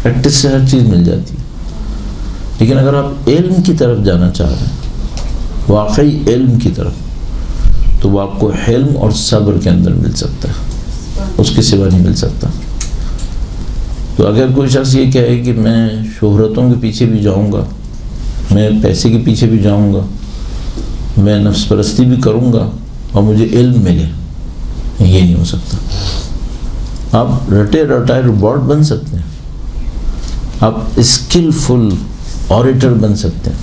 پریکٹس سے ہر چیز مل جاتی ہے. لیکن اگر آپ علم کی طرف جانا چاہ رہے ہیں، واقعی علم کی طرف، تو وہ آپ کو حلم اور صبر کے اندر مل سکتا ہے، اس کے سوا نہیں مل سکتا. تو اگر کوئی شخص یہ کہے کہ میں شہرتوں کے پیچھے بھی جاؤں گا، میں پیسے کے پیچھے بھی جاؤں گا، میں نفس پرستی بھی کروں گا اور مجھے علم ملے، یہ نہیں ہو سکتا. آپ رٹے رٹائے روبوٹ بن سکتے ہیں، آپ اسکلفل اوریٹر بن سکتے ہیں،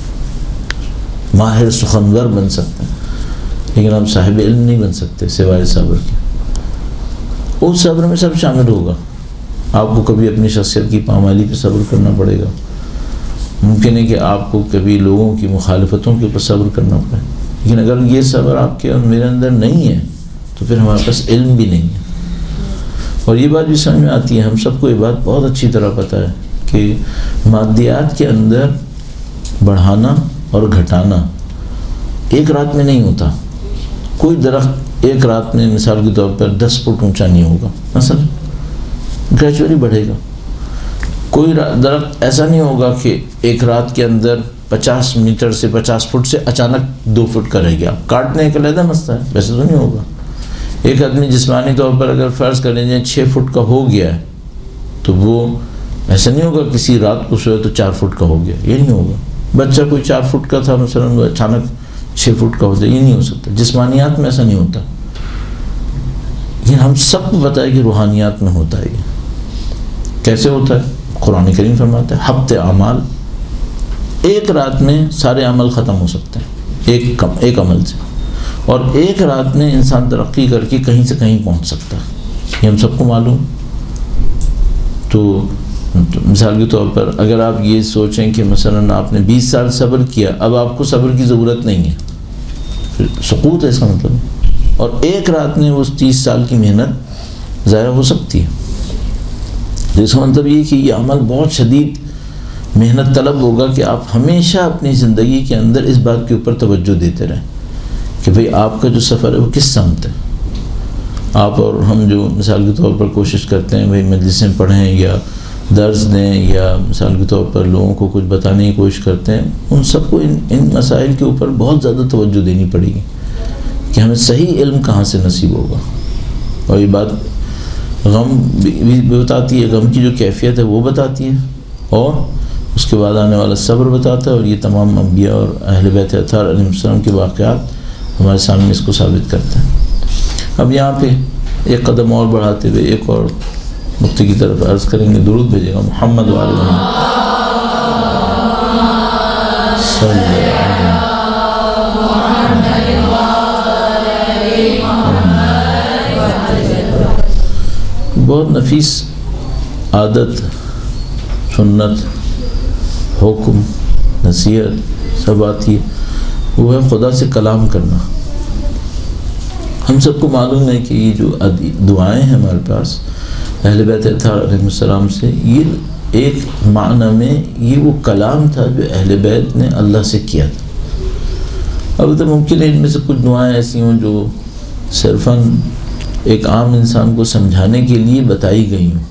ماہر سخنور بن سکتے ہیں، لیکن آپ صاحب علم نہیں بن سکتے سوائے صبر کے. اس صبر میں سب شامل ہوگا. آپ کو کبھی اپنی شخصیت کی پامالی پہ صبر کرنا پڑے گا. ممکن ہے کہ آپ کو کبھی لوگوں کی مخالفتوں کے اوپر صبر کرنا پڑے. لیکن اگر یہ صبر آپ کے اور میرے اندر نہیں ہے تو پھر ہمارے پاس علم بھی نہیں ہے. اور یہ بات بھی سمجھ میں آتی ہے، ہم سب کو یہ بات بہت اچھی طرح پتہ ہے کہ مادیات کے اندر بڑھانا اور گھٹانا ایک رات میں نہیں ہوتا. کوئی درخت ایک رات میں مثال کے طور پر 10 فٹ اونچا نہیں ہوگا، مثلا گریجولی بڑھے گا. کوئی درخت ایسا نہیں ہوگا کہ ایک رات کے اندر 50 میٹر سے 50 فٹ سے اچانک 2 فٹ کا رہ گیا. کاٹنے کا علیحدہ مسئلہ ہے، ویسے تو نہیں ہوگا. ایک آدمی جسمانی طور پر اگر فرض کر لیجیے 6 فٹ کا ہو گیا ہے تو وہ ایسا نہیں ہوگا کسی رات کو سوئے تو 4 فٹ کا ہو گیا، یہ نہیں ہوگا. بچہ کوئی 4 فٹ کا تھا مثلا وہ اچانک 6 فٹ کا ہو جائے، یہ نہیں ہو سکتا. جسمانیات میں ایسا نہیں ہوتا. یہ ہم سب کو پتہ ہے کہ روحانیات میں ہوتا ہے. یہ کیسے ہوتا ہے؟ قرآن کریم فرماتا ہے حبط اعمال، ایک رات میں سارے عمل ختم ہو سکتے ہیں ایک عمل سے. اور ایک رات میں انسان ترقی کر کے کہیں سے کہیں پہنچ سکتا ہے، یہ ہم سب کو معلوم. تو مثال کے طور پر اگر آپ یہ سوچیں کہ مثلا آپ نے 20 سال صبر کیا، اب آپ کو صبر کی ضرورت نہیں ہے، پھر سقوط ہے اس کا مطلب. اور ایک رات میں اس 30 سال کی محنت ضائع ہو سکتی ہے. جس کا مطلب یہ کہ یہ عمل بہت شدید محنت طلب ہوگا کہ آپ ہمیشہ اپنی زندگی کے اندر اس بات کے اوپر توجہ دیتے رہیں کہ بھئی آپ کا جو سفر ہے وہ کس سمت ہے. آپ اور ہم جو مثال کے طور پر کوشش کرتے ہیں بھئی مجلسیں پڑھیں یا درس دیں یا مثال کے طور پر لوگوں کو کچھ بتانے کی کوشش کرتے ہیں، ان سب کو ان مسائل کے اوپر بہت زیادہ توجہ دینی پڑے گی کہ ہمیں صحیح علم کہاں سے نصیب ہوگا. اور یہ بات غم بھی بتاتی ہے، غم کی جو کیفیت ہے وہ بتاتی ہے، اور اس کے بعد آنے والا صبر بتاتا ہے، اور یہ تمام انبیاء اور اہل بیت اطہار علیہ السلام کے واقعات ہمارے سامنے اس کو ثابت کرتے ہیں۔ اب یہاں پہ ایک قدم اور بڑھاتے ہوئے ایک اور نقطے کی طرف عرض کریں گے۔ درود بھیجے گا محمد و آل محمد صلی اللہ علیہ وسلم۔ بہت نفیس عادت، سنت، حکم، نصیحت سب آتی ہے، وہ ہے خدا سے کلام کرنا۔ ہم سب کو معلوم ہے کہ یہ جو دعائیں ہیں ہمارے پاس اہل بیت اطہار علیہ السلام سے، یہ ایک معنی میں یہ وہ کلام تھا جو اہل بیت نے اللہ سے کیا تھا۔ اب تو ممکن ہے ان میں سے کچھ دعائیں ایسی ہوں جو صرفاً ایک عام انسان کو سمجھانے کے لیے بتائی گئی ہوں،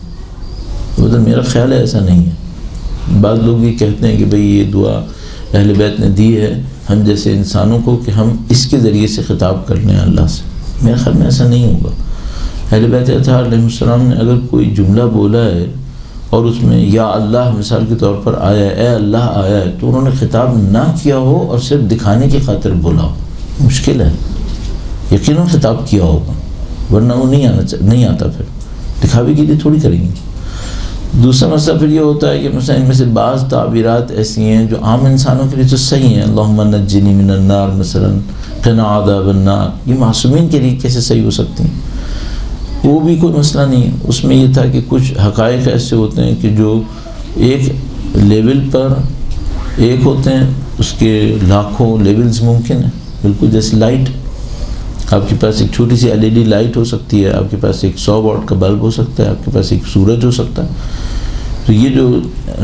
وہ تو میرا خیال ہے ایسا نہیں ہے۔ بعض لوگ یہ کہتے ہیں کہ بھئی یہ دعا اہل بیت نے دی ہے ہم جیسے انسانوں کو کہ ہم اس کے ذریعے سے خطاب کر لیں اللہ سے۔ میرے خیال میں ایسا نہیں ہوگا۔ اہل بیت اطہار علیہ السلام نے اگر کوئی جملہ بولا ہے اور اس میں یا اللہ مثال کے طور پر آیا ہے، اے اللہ آیا ہے، تو انہوں نے خطاب نہ کیا ہو اور صرف دکھانے کی خاطر بولا ہو، مشکل ہے۔ یقیناً خطاب کیا ہوگا، ورنہ وہ نہیں آتا، پھر دکھاوے کے لیے تھوڑی کریں گے۔ دوسرا مسئلہ پھر یہ ہوتا ہے کہ مثلا ان میں سے بعض تعبیرات ایسی ہیں جو عام انسانوں کے لیے تو صحیح ہیں، اللہم نجنی من النار مثلا قنا عذاب النار، یہ معصومین کے لیے کیسے صحیح ہو سکتی ہیں؟ وہ بھی کوئی مسئلہ نہیں ہے۔ اس میں یہ تھا کہ کچھ حقائق ایسے ہوتے ہیں کہ جو ایک لیول پر ایک ہوتے ہیں، اس کے لاکھوں لیولز ممکن ہیں، بالکل جیسے لائٹ۔ آپ کے پاس ایک چھوٹی سی LED لائٹ ہو سکتی ہے، آپ کے پاس ایک 100 واٹ کا بلب ہو سکتا ہے، آپ کے پاس ایک سورج ہو سکتا ہے۔ تو یہ جو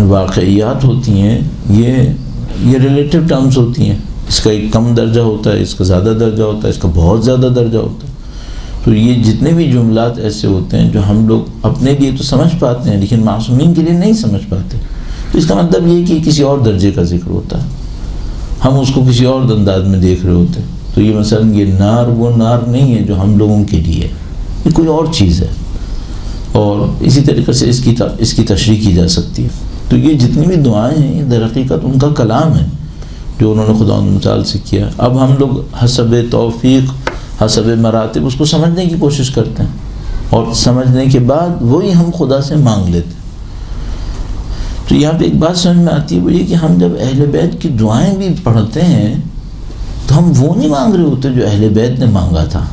واقعیات ہوتی ہیں یہ ریلیٹیو ٹرمز ہوتی ہیں، اس کا ایک کم درجہ ہوتا ہے، اس کا زیادہ درجہ ہوتا ہے، اس کا بہت زیادہ درجہ ہوتا ہے۔ تو یہ جتنے بھی جملات ایسے ہوتے ہیں جو ہم لوگ اپنے لیے تو سمجھ پاتے ہیں لیکن معصومین کے لیے نہیں سمجھ پاتے، تو اس کا مطلب یہ کہ کسی اور درجے کا ذکر ہوتا ہے، ہم اس کو کسی اور انداز میں دیکھ رہے ہوتے ہیں۔ تو یہ مثلا یہ نار وہ نار نہیں ہے جو ہم لوگوں کے لیے ہے، یہ کوئی اور چیز ہے، اور اسی طریقے سے اس کی تشریح کی جا سکتی ہے۔ تو یہ جتنی بھی دعائیں ہیں یہ در حقیقت ان کا کلام ہے جو انہوں نے خدا متعال سے کیا۔ اب ہم لوگ حسب توفیق، حسب مراتب اس کو سمجھنے کی کوشش کرتے ہیں، اور سمجھنے کے بعد وہی ہم خدا سے مانگ لیتے ہیں۔ تو یہاں پہ ایک بات سمجھ میں آتی ہے، وہ یہ کہ ہم جب اہل بیت کی دعائیں بھی پڑھتے ہیں تو ہم وہ نہیں مانگ رہے ہوتے جو اہل بیت نے مانگا تھا،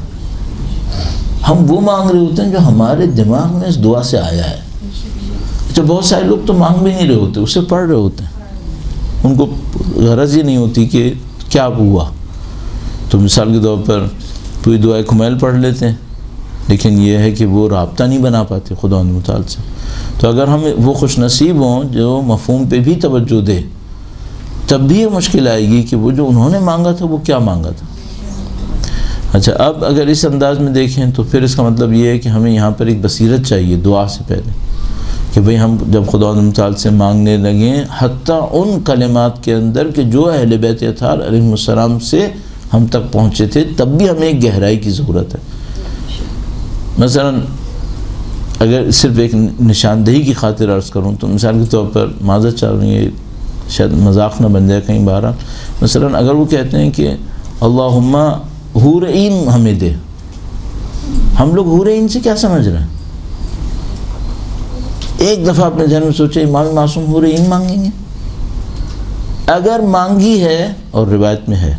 ہم وہ مانگ رہے ہوتے ہیں جو ہمارے دماغ میں اس دعا سے آیا ہے۔ اچھا، بہت سارے لوگ تو مانگ بھی نہیں رہے ہوتے، اسے پڑھ رہے ہوتے ہیں، ان کو غرض ہی نہیں ہوتی کہ کیا ہوا۔ تو مثال کے طور پر کوئی دعائے کمیل پڑھ لیتے ہیں، لیکن یہ ہے کہ وہ رابطہ نہیں بنا پاتے خدا متعال سے۔ تو اگر ہم وہ خوش نصیب ہوں جو مفہوم پہ بھی توجہ دے، تب بھی یہ مشکل آئے گی کہ وہ جو انہوں نے مانگا تھا وہ کیا مانگا تھا۔ اچھا، اب اگر اس انداز میں دیکھیں تو پھر اس کا مطلب یہ ہے کہ ہمیں یہاں پر ایک بصیرت چاہیے دعا سے پہلے، کہ بھئی ہم جب خدا متعال سے مانگنے لگیں حتیٰ ان کلمات کے اندر کہ جو اہل بیت اطہار علیہ السلام سے ہم تک پہنچے تھے، تب بھی ہمیں ایک گہرائی کی ضرورت ہے۔ مثلا اگر صرف ایک نشاندہی کی خاطر عرض کروں تو مثال کے طور پر معذرت چاہ رہی ہے، شاید مذاق نہ بن جائے کہیں بہرحال، مثلا اگر وہ کہتے ہیں کہ اللہم حور عین ہمیں دے، ہم لوگ حور عین سے کیا سمجھ رہے ہیں؟ ایک دفعہ اپنے ذہن میں سوچے امام معصوم حور عین مانگیں گے؟ اگر مانگی ہے اور روایت میں ہے،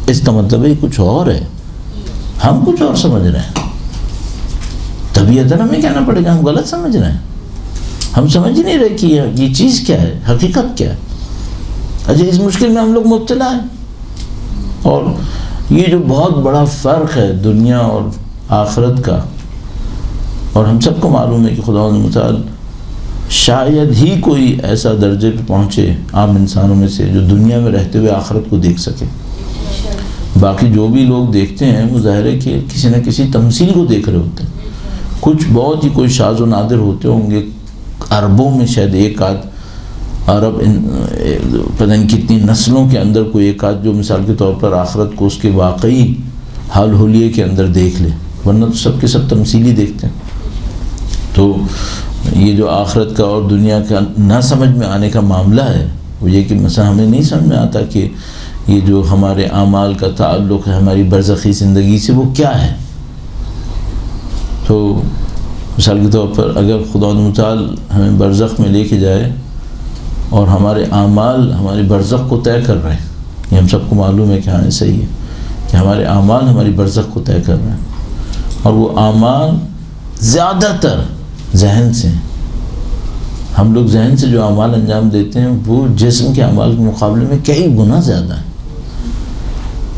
اس کا مطلب ہے کچھ اور ہے، ہم کچھ اور سمجھ رہے ہیں، طبیعتاً ہمیں کہنا پڑے گا ہم غلط سمجھ رہے ہیں، ہم سمجھ ہی نہیں رہے کہ یہ چیز کیا ہے، حقیقت کیا ہے۔ اچھا، اس مشکل میں ہم لوگ مبتلا ہیں، اور یہ جو بہت بڑا فرق ہے دنیا اور آخرت کا، اور ہم سب کو معلوم ہے کہ خدا متعال شاید ہی کوئی ایسا درجے پہ پہنچے عام انسانوں میں سے جو دنیا میں رہتے ہوئے آخرت کو دیکھ سکے۔ باقی جو بھی لوگ دیکھتے ہیں وہ ظاہر ہے کہ کسی نہ کسی تمثیل کو دیکھ رہے ہوتے ہیں، کچھ بہت ہی کوئی شاذ و نادر ہوتے ہوں گے، عربوں میں شاید ایک آدھ عرب پتہ نہیں کتنی نسلوں کے اندر کوئی ایک آدھ جو مثال کے طور پر آخرت کو اس کے واقعی حال حلیے کے اندر دیکھ لے، ورنہ تو سب کے سب تمثیلی دیکھتے ہیں۔ تو یہ جو آخرت کا اور دنیا کا نہ سمجھ میں آنے کا معاملہ ہے وہ یہ کہ مثلا ہمیں نہیں سمجھ میں آتا کہ یہ جو ہمارے اعمال کا تعلق ہے ہماری برزخی زندگی سے وہ کیا ہے. تو مثال کے طور پر اگر خدا متعال ہمیں برزخ میں لے کے جائے اور ہمارے اعمال ہماری برزخ کو طے کر رہے ہیں، یہ ہم سب کو معلوم ہے کہ ہاں صحیح ہے کہ ہمارے اعمال ہماری برزخ کو طے کر رہے ہیں، اور وہ اعمال زیادہ تر ذہن سے ہیں. ہم لوگ ذہن سے جو اعمال انجام دیتے ہیں وہ جسم کے اعمال کے مقابلے میں کئی گنا زیادہ ہیں.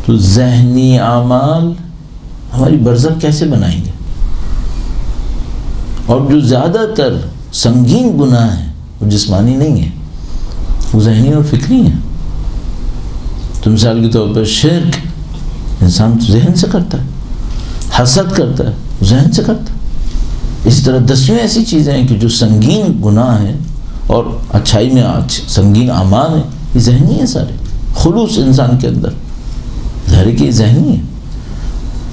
تو ذہنی اعمال ہماری برزخ کیسے بنائیں گے؟ اور جو زیادہ تر سنگین گناہ ہیں وہ جسمانی نہیں ہیں، وہ ذہنی اور فکری ہیں. تو مثال کے طور پر شرک انسان ذہن سے کرتا ہے، حسد کرتا ہے ذہن سے کرتا ہے. اس طرح دسیوں ایسی چیزیں ہیں کہ جو سنگین گناہ ہیں اور اچھائی میں سنگین اعمال ہیں، یہ ذہنی ہیں سارے. خلوص انسان کے اندر ظاہر ہے کہ یہ ذہنی ہے.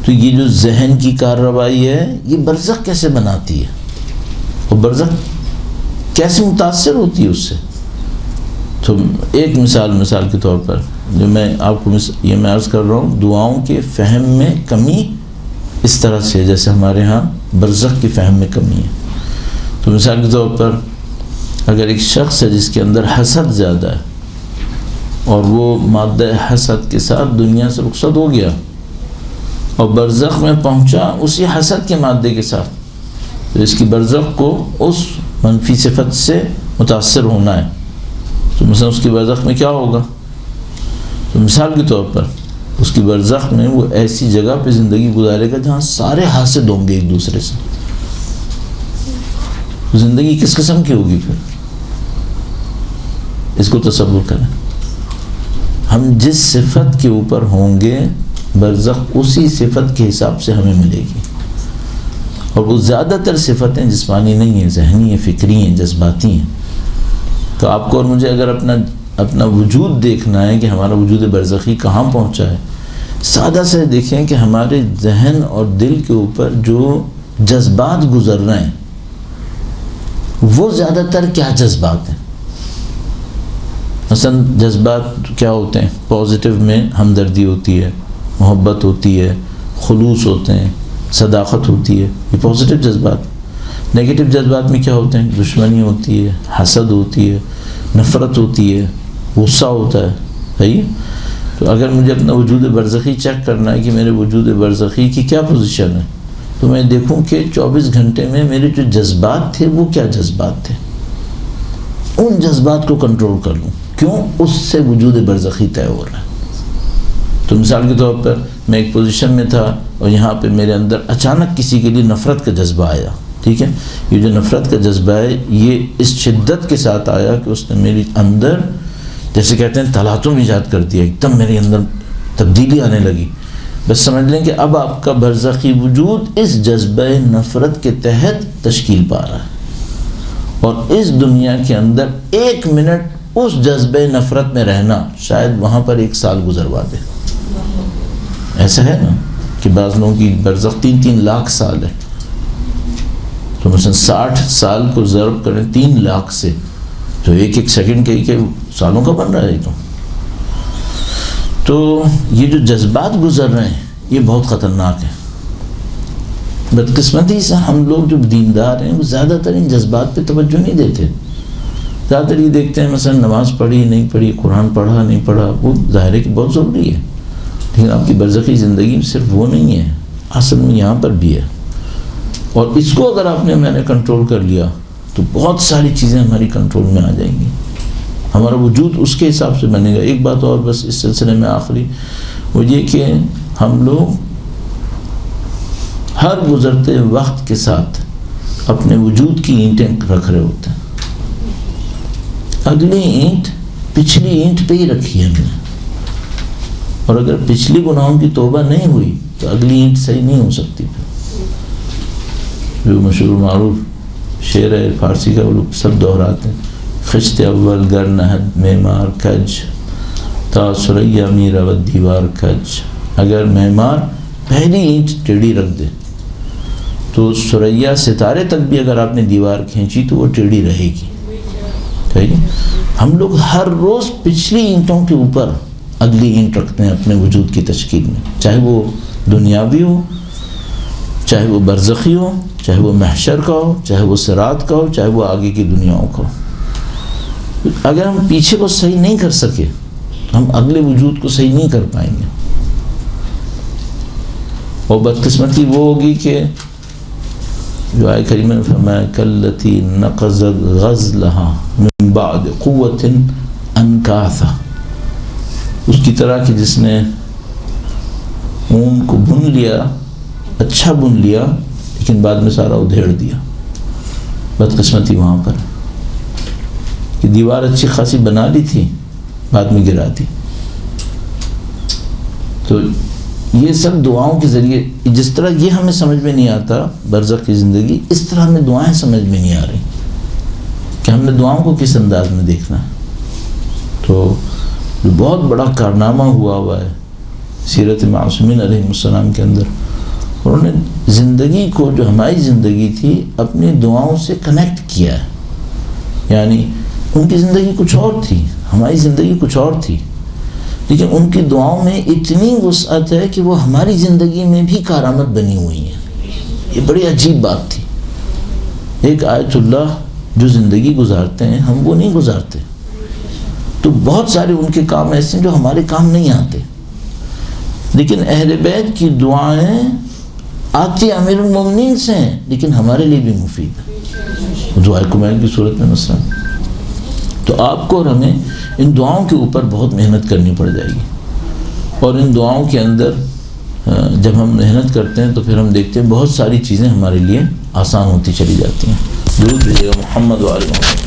تو یہ جو ذہن کی کارروائی ہے یہ برزخ کیسے بناتی ہے اور برزخ کیسے متاثر ہوتی ہے اس سے. تو ایک مثال کے طور پر جو میں آپ کو یہ میں عرض کر رہا ہوں، دعاؤں کے فہم میں کمی اس طرح سے جیسے ہمارے ہاں برزخ کی فہم میں کمی ہے. تو مثال کے طور پر اگر ایک شخص ہے جس کے اندر حسد زیادہ ہے اور وہ مادہ حسد کے ساتھ دنیا سے رخصت ہو گیا اور برزخ میں پہنچا اسی حسد کے مادے کے ساتھ، تو اس کی برزخ کو اس منفی صفت سے متاثر ہونا ہے. تو مثلا اس کی برزخ میں کیا ہوگا؟ تو مثال کے طور پر اس کی برزخ میں وہ ایسی جگہ پہ زندگی گزارے گا جہاں سارے حاسد ہوں گے ایک دوسرے سے. زندگی کس قسم کی ہوگی پھر؟ اس کو تصور کریں. ہم جس صفت کے اوپر ہوں گے برزخ اسی صفت کے حساب سے ہمیں ملے گی، اور وہ زیادہ تر صفتیں جسمانی نہیں ہیں، ذہنی ہیں، فکری ہیں، جذباتی ہیں. تو آپ کو اور مجھے اگر اپنا وجود دیکھنا ہے کہ ہمارا وجود برزخی کہاں پہنچا ہے، سادہ سے دیکھیں کہ ہمارے ذہن اور دل کے اوپر جو جذبات گزر رہے ہیں وہ زیادہ تر کیا جذبات ہیں. مثلا جذبات کیا ہوتے ہیں؟ پازیٹیو میں ہمدردی ہوتی ہے، محبت ہوتی ہے، خلوص ہوتے ہیں، صداقت ہوتی ہے، یہ پازیٹیو جذبات. نیگیٹو جذبات میں کیا ہوتے ہیں؟ دشمنی ہوتی ہے، حسد ہوتی ہے، نفرت ہوتی ہے، غصہ ہوتا ہے. صحیح. تو اگر مجھے اپنا وجود برزخی چیک کرنا ہے کہ میرے وجود برزخی کی کیا پوزیشن ہے، تو میں دیکھوں کہ 24 گھنٹے میں میرے جو جذبات تھے وہ کیا جذبات تھے، ان جذبات کو کنٹرول کر لوں. کیوں؟ اس سے وجود برزخی طے ہو رہا ہے. تو مثال کے طور پر میں ایک پوزیشن میں تھا اور یہاں پہ میرے اندر اچانک کسی کے لیے نفرت کا جذبہ آیا. ٹھیک ہے، یہ جو نفرت کا جذبہ ہے یہ اس شدت کے ساتھ آیا کہ اس نے میری اندر جیسے کہتے ہیں تلاطم ایجاد کر دیا، ایک دم میرے اندر تبدیلی آنے لگی. بس سمجھ لیں کہ اب آپ کا برزخی وجود اس جذبہ نفرت کے تحت تشکیل پا رہا ہے، اور اس دنیا کے اندر 1 منٹ اس جذبہ نفرت میں رہنا شاید وہاں پر 1 سال گزروا دے. ایسا ہے نا کہ بعض لوگوں کی برزخ 3 لاکھ سال ہے. تو مثلا 60 سال کو ضرب کریں 3 لاکھ سے تو 1 سیکنڈ کے سالوں کا بن رہا ہے. تو یہ جو جذبات گزر رہے ہیں یہ بہت خطرناک ہے. بدقسمتی سے ہم لوگ جو دیندار ہیں وہ زیادہ تر ان جذبات پہ توجہ نہیں دیتے. زیادہ تر یہ دیکھتے ہیں مثلا نماز پڑھی نہیں پڑھی، قرآن پڑھا نہیں پڑھا، وہ ظاہر ہے کہ بہت ضروری ہے، لیکن آپ کی برزخی زندگی میں صرف وہ نہیں ہے، اصل میں یہاں پر بھی ہے. اور اس کو اگر آپ نے میں نے کنٹرول کر لیا تو بہت ساری چیزیں ہماری کنٹرول میں آ جائیں گی، ہمارا وجود اس کے حساب سے بنے گا. ایک بات اور بس اس سلسلے میں آخری، وہ یہ کہ ہم لوگ ہر گزرتے وقت کے ساتھ اپنے وجود کی اینٹیں رکھ رہے ہوتے ہیں. اگلی اینٹ پچھلی اینٹ پہ ہی رکھی ہے ہم نے، اور اگر پچھلی گناہوں کی توبہ نہیں ہوئی تو اگلی اینٹ صحیح نہیں ہو سکتی. جو مشہور معروف شعر ہے فارسی کا وہ لوگ سب دہراتے ہیں، خشت اول گر نہد معمار کج تا سریا میرا و دیوار کج. اگر معمار پہلی اینٹ ٹیڑھی رکھ دے تو ثریا ستارے تک بھی اگر آپ نے دیوار کھینچی تو وہ ٹیڑھی رہے گی. ٹھیک ہے. ہم لوگ ہر روز پچھلی اینٹوں کے اوپر اگلی اینٹ رکھتے ہیں اپنے وجود کی تشکیل میں، چاہے وہ دنیاوی ہو، چاہے وہ برزخی ہو، چاہے وہ محشر کا ہو، چاہے وہ صراط کا ہو، چاہے وہ آگے کی دنیاؤں کا ہو. اگر ہم پیچھے کو صحیح نہیں کر سکے ہم اگلے وجود کو صحیح نہیں کر پائیں گے. اور بدقسمتی وہ ہوگی کہ جو آئے کریمہ نے فرمایا کلتی نقضت غزلہا من بعد قوت انکاثا، اس کی طرح کہ جس نے اون کو بن لیا، اچھا بن لیا، لیکن بعد میں سارا ادھیڑ دیا. بدقسمتی وہاں پر کہ دیوار اچھی خاصی بنا لی تھی، بعد میں گرا دی. تو یہ سب دعاؤں کے ذریعے، جس طرح یہ ہمیں سمجھ میں نہیں آتا برزخ کی زندگی، اس طرح ہمیں دعائیں سمجھ میں نہیں آ رہی کہ ہم نے دعاؤں کو کس انداز میں دیکھنا ہے. تو جو بہت بڑا کارنامہ ہوا ہے سیرت معصومین علیہ السلام کے اندر، انہوں نے زندگی کو، جو ہماری زندگی تھی، اپنی دعاؤں سے کنیکٹ کیا ہے. یعنی ان کی زندگی کچھ اور تھی، ہماری زندگی کچھ اور تھی، لیکن ان کی دعاؤں میں اتنی وسعت ہے کہ وہ ہماری زندگی میں بھی کارآمد بنی ہوئی ہیں. یہ بڑی عجیب بات تھی. ایک آیت اللہ جو زندگی گزارتے ہیں ہم وہ نہیں گزارتے، تو بہت سارے ان کے کام ایسے ہیں جو ہمارے کام نہیں آتے، لیکن اہل بیت کی دعائیں آتی امیر المومنین سے ہیں لیکن ہمارے لیے بھی مفید ہے، دعائے کمیل کی صورت میں مثلا. تو آپ کو اور ہمیں ان دعاؤں کے اوپر بہت محنت کرنی پڑ جائے گی. اور ان دعاؤں کے اندر جب ہم محنت کرتے ہیں تو پھر ہم دیکھتے ہیں بہت ساری چیزیں ہمارے لیے آسان ہوتی چلی جاتی ہیں. درود بھیجیے گا محمد و آل محمد.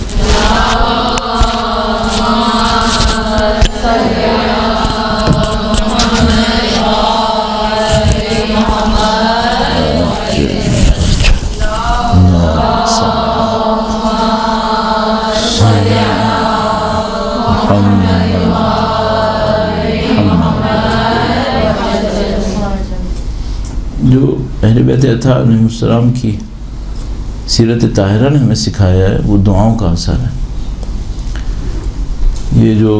جو اہل بیت اطہار علیہ السلام کی سیرت طاہرہ نے ہمیں سکھایا ہے وہ دعاؤں کا اثر ہے. یہ جو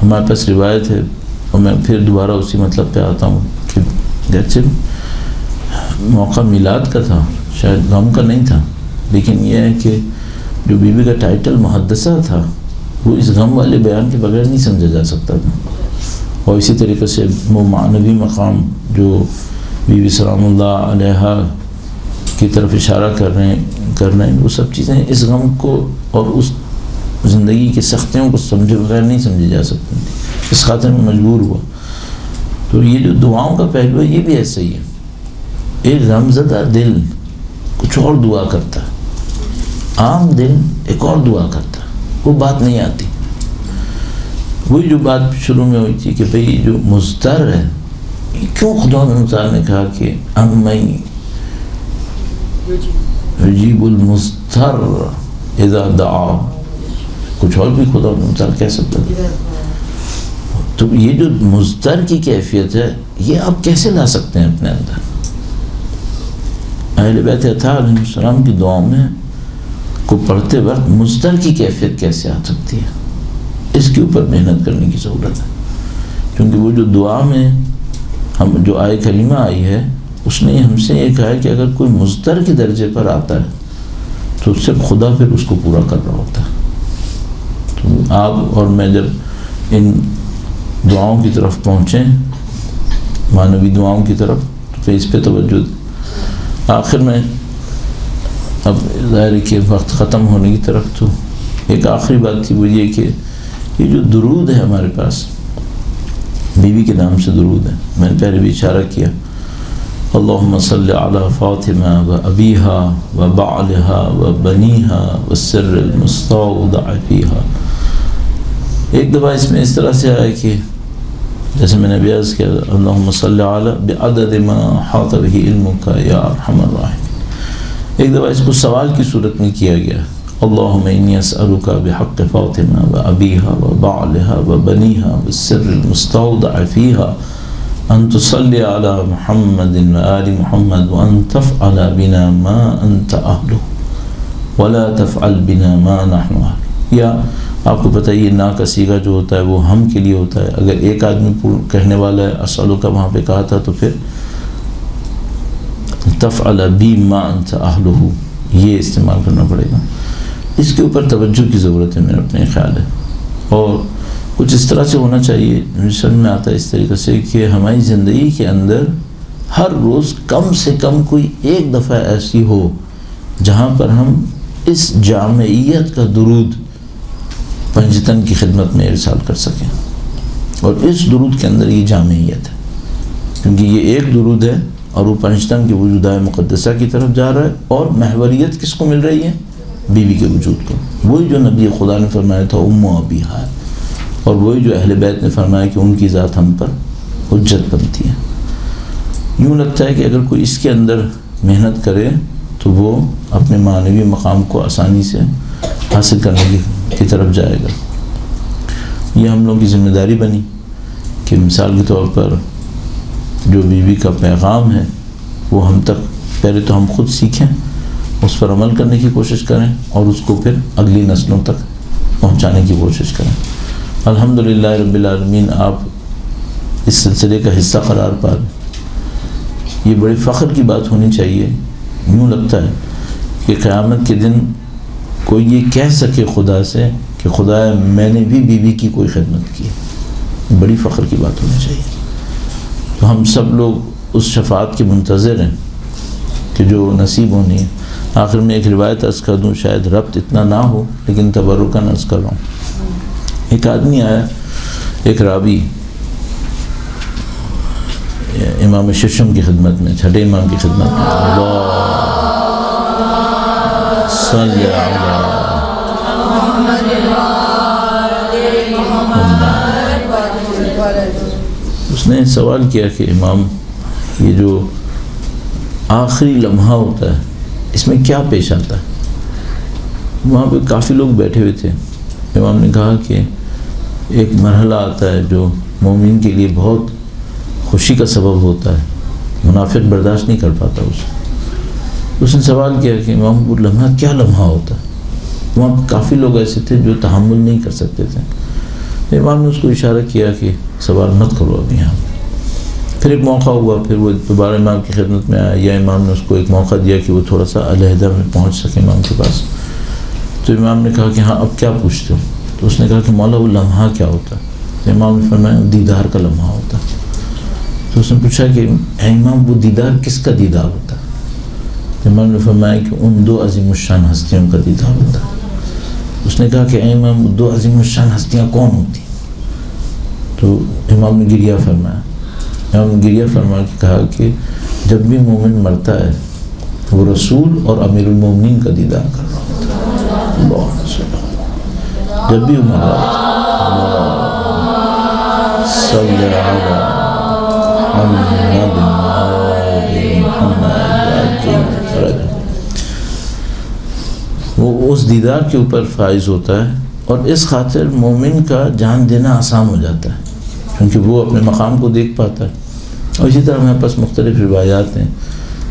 ہمارے پاس روایت ہے، اور میں پھر دوبارہ اسی مطلب پہ آتا ہوں کہ گرچہ موقع میلاد کا تھا، شاید غم کا نہیں تھا، لیکن یہ ہے کہ جو بی بی کا ٹائٹل محدثہ تھا وہ اس غم والے بیان کے بغیر نہیں سمجھا جا سکتا تھا. اور اسی طریقے سے وہ معنوی مقام جو بی بی سلام اللہ علیہا کی طرف اشارہ کر رہے ہیں وہ سب چیزیں اس غم کو اور اس زندگی کی سختیوں کو سمجھے بغیر نہیں سمجھی جا سکتی تھی. اس خاطر میں مجبور ہوا. تو یہ جو دعاؤں کا پہلو ہے یہ بھی ایسا ہی ہے. ایک غمزدہ دل کچھ اور دعا کرتا ہے، عام دل ایک اور دعا کرتا ہے، وہ بات نہیں آتی. وہی جو بات شروع میں ہوئی تھی کہ بھئی جو مضطر ہے، کیوں خدا تعالیٰ نے کہا کہ امّن یجیب المضطر اذا دعا، کچھ اور بھی خدا تعالیٰ کہہ سکتا ہے. تو یہ جو مضطر کی کیفیت ہے یہ آپ کیسے لا سکتے ہیں اپنے اندر؟ اہل بیت اطہار علیہ السلام کی دعاؤں میں کو پڑھتے وقت مضطر کی کیفیت کیسے آ سکتی ہے؟ اس کے اوپر محنت کرنے کی ضرورت ہے. کیونکہ وہ جو دعا میں ہم جو آیے کریمہ آئی ہے اس نے ہم سے یہ کہا ہے کہ اگر کوئی مضطر کے درجے پر آتا ہے تو اس سے خدا پھر اس کو پورا کر رہا ہوتا ہے. تو آپ اور میں جب ان دعاؤں کی طرف پہنچیں، معنوی دعاؤں کی طرف، تو پھر اس پہ توجہ. آخر میں اب ظاہر ہے کہ وقت ختم ہونے کی طرف، تو ایک آخری بات تھی وہ یہ کہ یہ جو درود ہے ہمارے پاس، بیوی کے نام سے درود ہے. میں نے پہلے بھی اشارہ کیا، اللہم صلی علی فاطمہ و ابیہا و بعلہا و بنیہا و السر المستودع فیہا. ایک دفعہ اس میں اس طرح سے آیا کہ جیسے میں نے بیاض کیا، اللہم صلی علی بعدد ما حاط بہ علمک یا ارحم الراحمین. ایک دفعہ اس کو سوال کی صورت میں کیا گیا، اللہم انی اسألک بحق فاطمہ و ابیہا و بعلہا و بنیہا والسر المستودع فیہا ان تصلی علی محمد و آل محمد وان تفعل بنا ما انت اہلہ ولا تفعل بنا ما نحن اہلہ. یا آپ کو پتہ ہے یہ نا کا صیغہ جو ہوتا ہے وہ ہم کے لیے ہوتا ہے. اگر ایک آدمی کہنے والا ہے اسألو کا وہاں پہ کہا تھا تو پھر تفعل بی ما انت اہلہ یہ استعمال کرنا پڑے گا. اس کے اوپر توجہ کی ضرورت ہے میرا اپنے خیال ہے. اور کچھ اس طرح سے ہونا چاہیے سمجھ میں آتا ہے اس طریقے سے کہ ہماری زندگی کے اندر ہر روز کم سے کم کوئی ایک دفعہ ایسی ہو جہاں پر ہم اس جامعیت کا درود پنجتن کی خدمت میں ارسال کر سکیں. اور اس درود کے اندر یہ جامعیت ہے کیونکہ یہ ایک درود ہے اور وہ پنجتن کے وجودائے مقدسہ کی طرف جا رہا ہے. اور محوریت کس کو مل رہی ہے؟ بیوی کے وجود کو. وہی جو نبی خدا نے فرمایا تھا ام و ابیہا، اور وہی جو اہل بیت نے فرمایا کہ ان کی ذات ہم پر حجت بنتی ہے. یوں لگتا ہے کہ اگر کوئی اس کے اندر محنت کرے تو وہ اپنے معنوی مقام کو آسانی سے حاصل کرنے کی طرف جائے گا. یہ ہم لوگوں کی ذمہ داری بنی کہ مثال کے طور پر جو بیوی کا پیغام ہے وہ ہم تک پہلے تو ہم خود سیکھیں، اس پر عمل کرنے کی کوشش کریں اور اس کو پھر اگلی نسلوں تک پہنچانے کی کوشش کریں. الحمدللہ رب العالمین آپ اس سلسلے کا حصہ قرار پا لیں. یہ بڑی فخر کی بات ہونی چاہیے. یوں لگتا ہے کہ قیامت کے دن کوئی یہ کہہ سکے خدا سے کہ خدایا میں نے بھی بیوی کی کوئی خدمت کی. بڑی فخر کی بات ہونی چاہیے. تو ہم سب لوگ اس شفاعت کے منتظر ہیں کہ جو نصیب ہونی ہے. آخر میں ایک روایت عرض کر دوں، شاید ربط اتنا نہ ہو لیکن تبرکاً عرض کر رہا ہوں. ایک آدمی آیا، ایک راوی امام ششم کی خدمت میں، چھٹے امام کی خدمت میں، اللہ صلی علی اس نے سوال کیا کہ امام یہ جو آخری لمحہ ہوتا ہے اس میں کیا پیش آتا ہے؟ وہاں پہ کافی لوگ بیٹھے ہوئے تھے. امام نے کہا کہ ایک مرحلہ آتا ہے جو مومن کے لیے بہت خوشی کا سبب ہوتا ہے، منافق برداشت نہیں کر پاتا اس نے سوال کیا کہ امام وہ لمحہ کیا لمحہ ہوتا ہے؟ وہاں پہ کافی لوگ ایسے تھے جو تحمل نہیں کر سکتے تھے. امام نے اس کو اشارہ کیا کہ سوال مت کرو ابھی یہاں. پھر ایک موقع ہوا، پھر وہ دوبارہ امام کی خدمت میں آیا، یا امام نے اس کو ایک موقع دیا کہ وہ تھوڑا سا علیحدہ میں پہنچ سکے امام کے پاس. تو امام نے کہا کہ ہاں اب کیا پوچھتے ہو؟ تو اس نے کہا کہ مولا وہ لمحہ کیا ہوتا ہے؟ تو امام نے فرمایا دیدار کا لمحہ ہوتا ہے. تو اس نے پوچھا کہ اے امام وہ دیدار کس کا دیدار ہوتا ہے؟ تو امام نے فرمایا کہ ان دو عظیم الشان ہستیوں کا دیدار ہوتا ہے. اس نے کہا کہ اے امام وہ دو عظیم الشان ہستیاں کون ہوتی ہیں؟ تو امام نے گریہ فرمایا. امام نے گریہ فرما کے کہا کہ جب بھی مومن مرتا ہے وہ رسول اور امیر المومنین کا دیدار کر رہا ہوتا ہے. اللہ جب بھی مر رہا صلی اللہ وہ اس دیدار کے اوپر فائز ہوتا ہے. اور اس خاطر مومن کا جان دینا آسان ہو جاتا ہے کیونکہ وہ اپنے مقام کو دیکھ پاتا ہے. اور اسی طرح ہمارے پاس مختلف روایات ہیں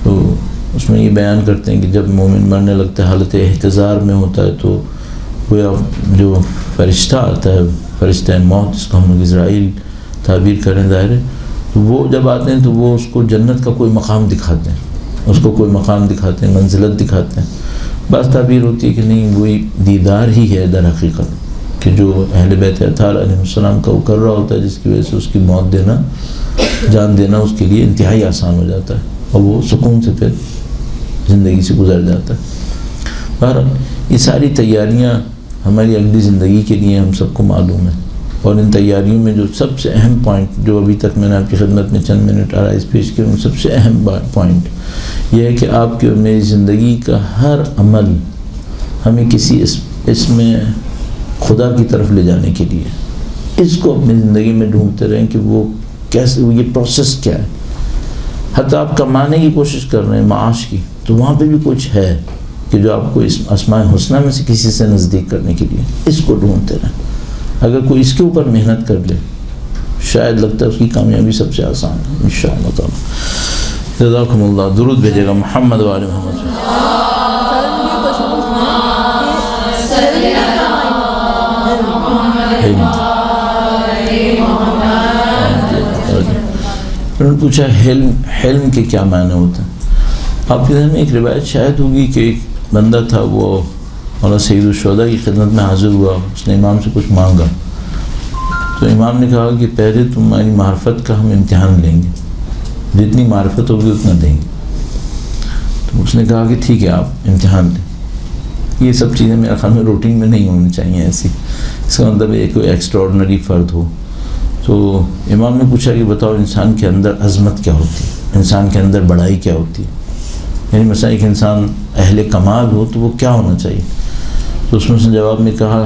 تو اس میں یہ بیان کرتے ہیں کہ جب مومن مرنے لگتا ہے حالت احتضار میں ہوتا ہے تو وہ جو فرشتہ آتا ہے، فرشتہ موت جس کو ہم لوگ اسرائیل تعبیر کریں ظاہر ہے، تو وہ جب آتے ہیں تو وہ اس کو جنت کا کوئی مقام دکھاتے ہیں، اس کو کوئی مقام دکھاتے ہیں، منزلت دکھاتے ہیں. بعض تعبیر ہوتی ہے کہ نہیں وہی دیدار ہی ہے در حقیقت کہ جو اہل بیت اطہار علیہ السلام کا وہ کر رہا ہوتا ہے، جس کی وجہ سے اس کی موت دینا، جان دینا اس کے لیے انتہائی آسان ہو جاتا ہے اور وہ سکون سے پھر زندگی سے گزر جاتا ہے. بہرحال یہ ساری تیاریاں ہماری اگلی زندگی کے لیے ہم سب کو معلوم ہے. اور ان تیاریوں میں جو سب سے اہم پوائنٹ جو ابھی تک میں نے آپ کی خدمت میں چند منٹ آرائز پیش کیا، ان سب سے اہم پوائنٹ یہ ہے کہ آپ کی اور میری زندگی کا ہر عمل ہمیں کسی اس میں خدا کی طرف لے جانے کے لیے اس کو اپنی زندگی میں ڈھونڈتے رہیں کہ وہ کیسے، یہ پروسیس کیا ہے. حتیٰ آپ کمانے کی کوشش کر رہے ہیں معاش کی، تو وہاں پہ بھی کچھ ہے کہ جو آپ کو اس اسماء حسنہ میں سے کسی سے نزدیک کرنے کے لیے اس کو ڈھونڈتے رہیں. اگر کوئی اس کے اوپر محنت کر لے شاید لگتا ہے اس کی کامیابی سب سے آسان ہے انشاءاللہ تعالی۔ جزاکم اللہ، درود بھیجے گا محمد و آل محمد۔ انہوں نے پوچھا حلم کے کیا معنی ہوتے ہیں؟ آپ کے ذہن میں ایک روایت شاید ہوگی کہ ایک بندہ تھا، وہ مولانا سید الشہداء کی خدمت میں حاضر ہوا، اس نے امام سے کچھ مانگا، تو امام نے کہا کہ پہلے تمہاری معرفت کا ہم امتحان لیں گے، جتنی معرفت ہوگی اتنا دیں گے۔ تو اس نے کہا کہ ٹھیک ہے آپ امتحان لیں۔ یہ سب چیزیں میرے خیال میں روٹین میں نہیں ہونی چاہیے ایسی، اس کا مطلب ایک کوئی ایکسٹراڈنری فرد ہو۔ تو امام نے پوچھا کہ بتاؤ انسان کے اندر عظمت کیا ہوتی ہے، انسان کے اندر بڑائی کیا ہوتی ہے، یعنی مثلا ایک انسان اہل کمال ہو تو وہ کیا ہونا چاہیے؟ تو اس میں اس نے جواب میں کہا،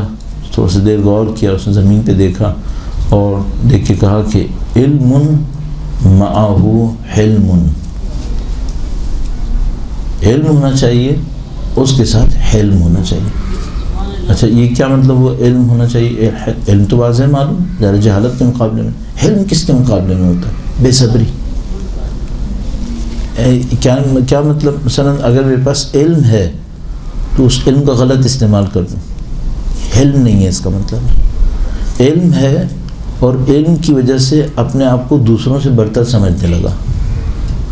تھوڑا سی دیر غور کیا، اس نے زمین پہ دیکھا اور دیکھ کے کہا کہ علم معہ حلم، علم ہونا چاہیے اس کے ساتھ حلم ہونا چاہیے۔ اچھا یہ کیا مطلب وہ علم ہونا چاہیے؟ علم تو واضح معلوم، ذرا جہالت کے مقابلے میں، حلم کس کے مقابلے میں ہوتا ہے؟ بے صبری۔ کیا مطلب؟ مثلا اگر میرے پاس علم ہے تو اس علم کا غلط استعمال کر دوں، حلم نہیں ہے اس کا مطلب۔ علم ہے اور علم کی وجہ سے اپنے آپ کو دوسروں سے برتر سمجھنے لگا،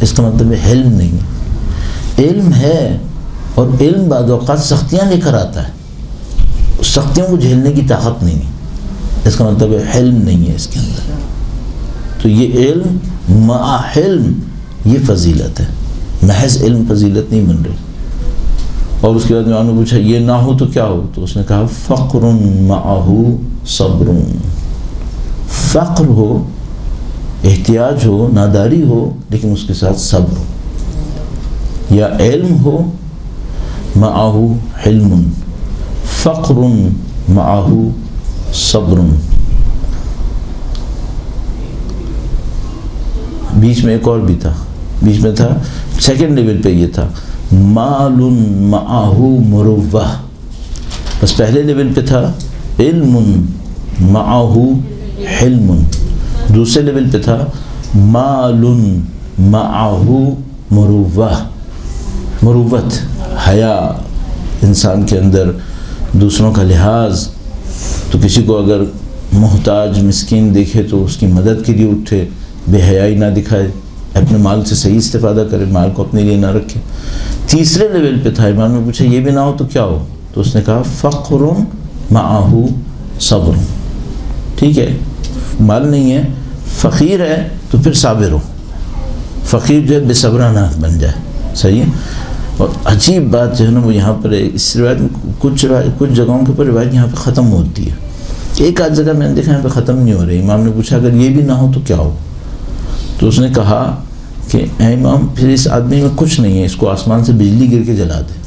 اس کا مطلب حلم نہیں ہے۔ علم ہے اور علم بعض اوقات سختیاں لے کر آتا ہے، سختیوں کو جھیلنے کی طاقت نہیں ہے، اس کا مطلب حلم نہیں ہے اس کے اندر۔ تو یہ علم مع حلم یہ فضیلت ہے، محض علم فضیلت نہیں بن رہی۔ اور اس کے بعد میں نے پوچھا یہ نہ ہو تو کیا ہو؟ تو اس نے کہا فقر معہ صبر، فقر ہو، احتیاج ہو، ناداری ہو، لیکن اس کے ساتھ صبر ہو، یا علم ہو معہ حلم، فقر معہ صبر۔ بیچ میں ایک اور بھی تھا، بیچ میں تھا سیکنڈ لیول پہ یہ تھا مال معہ مروہ، بس پہلے لیول پہ تھا علم معہ حلم، دوسرے لیول پہ تھا مال معہ مروہ، مروت، حیا انسان کے اندر، دوسروں کا لحاظ، تو کسی کو اگر محتاج مسکین دیکھے تو اس کی مدد کے لیے اٹھے، بے حیائی نہ دکھائے، اپنے مال سے صحیح استفادہ کرے، مال کو اپنے لیے نہ رکھے۔ تیسرے لیول پہ تھا، امام نے پوچھا یہ بھی نہ ہو تو کیا ہو؟ تو اس نے کہا فقر معہ صبر، ٹھیک ہے مال نہیں ہے، فقیر ہے تو پھر صابر ہو، فقیر جو ہے بے صبرانہ بن جائے، صحیح ہے۔ اور عجیب بات جو ہے نا وہ یہاں پر ہے، اس روایت میں کچھ جگہوں کے اوپر روایت یہاں پہ ختم ہوتی ہے، ایک آدھ جگہ میں نے دیکھا یہاں پہ ختم نہیں ہو رہی۔ امام نے پوچھا اگر یہ بھی نہ ہو تو کیا ہو؟ تو اس نے کہا کہ اے امام پھر اس آدمی میں کچھ نہیں ہے، اس کو آسمان سے بجلی گر کے جلا دے۔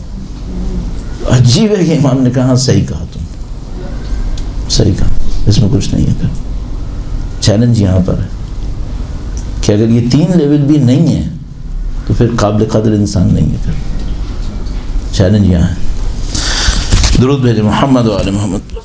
عجیب ہے کہ امام نے کہا صحیح کہا تم، صحیح کہا، اس میں کچھ نہیں ہے۔ پھر چیلنج یہاں پر ہے کہ اگر یہ تین لیول بھی نہیں ہے تو پھر قابل قدر انسان نہیں ہے، پھر چیلنج یہاں ہے۔ درود بھیجے محمد و آل محمد۔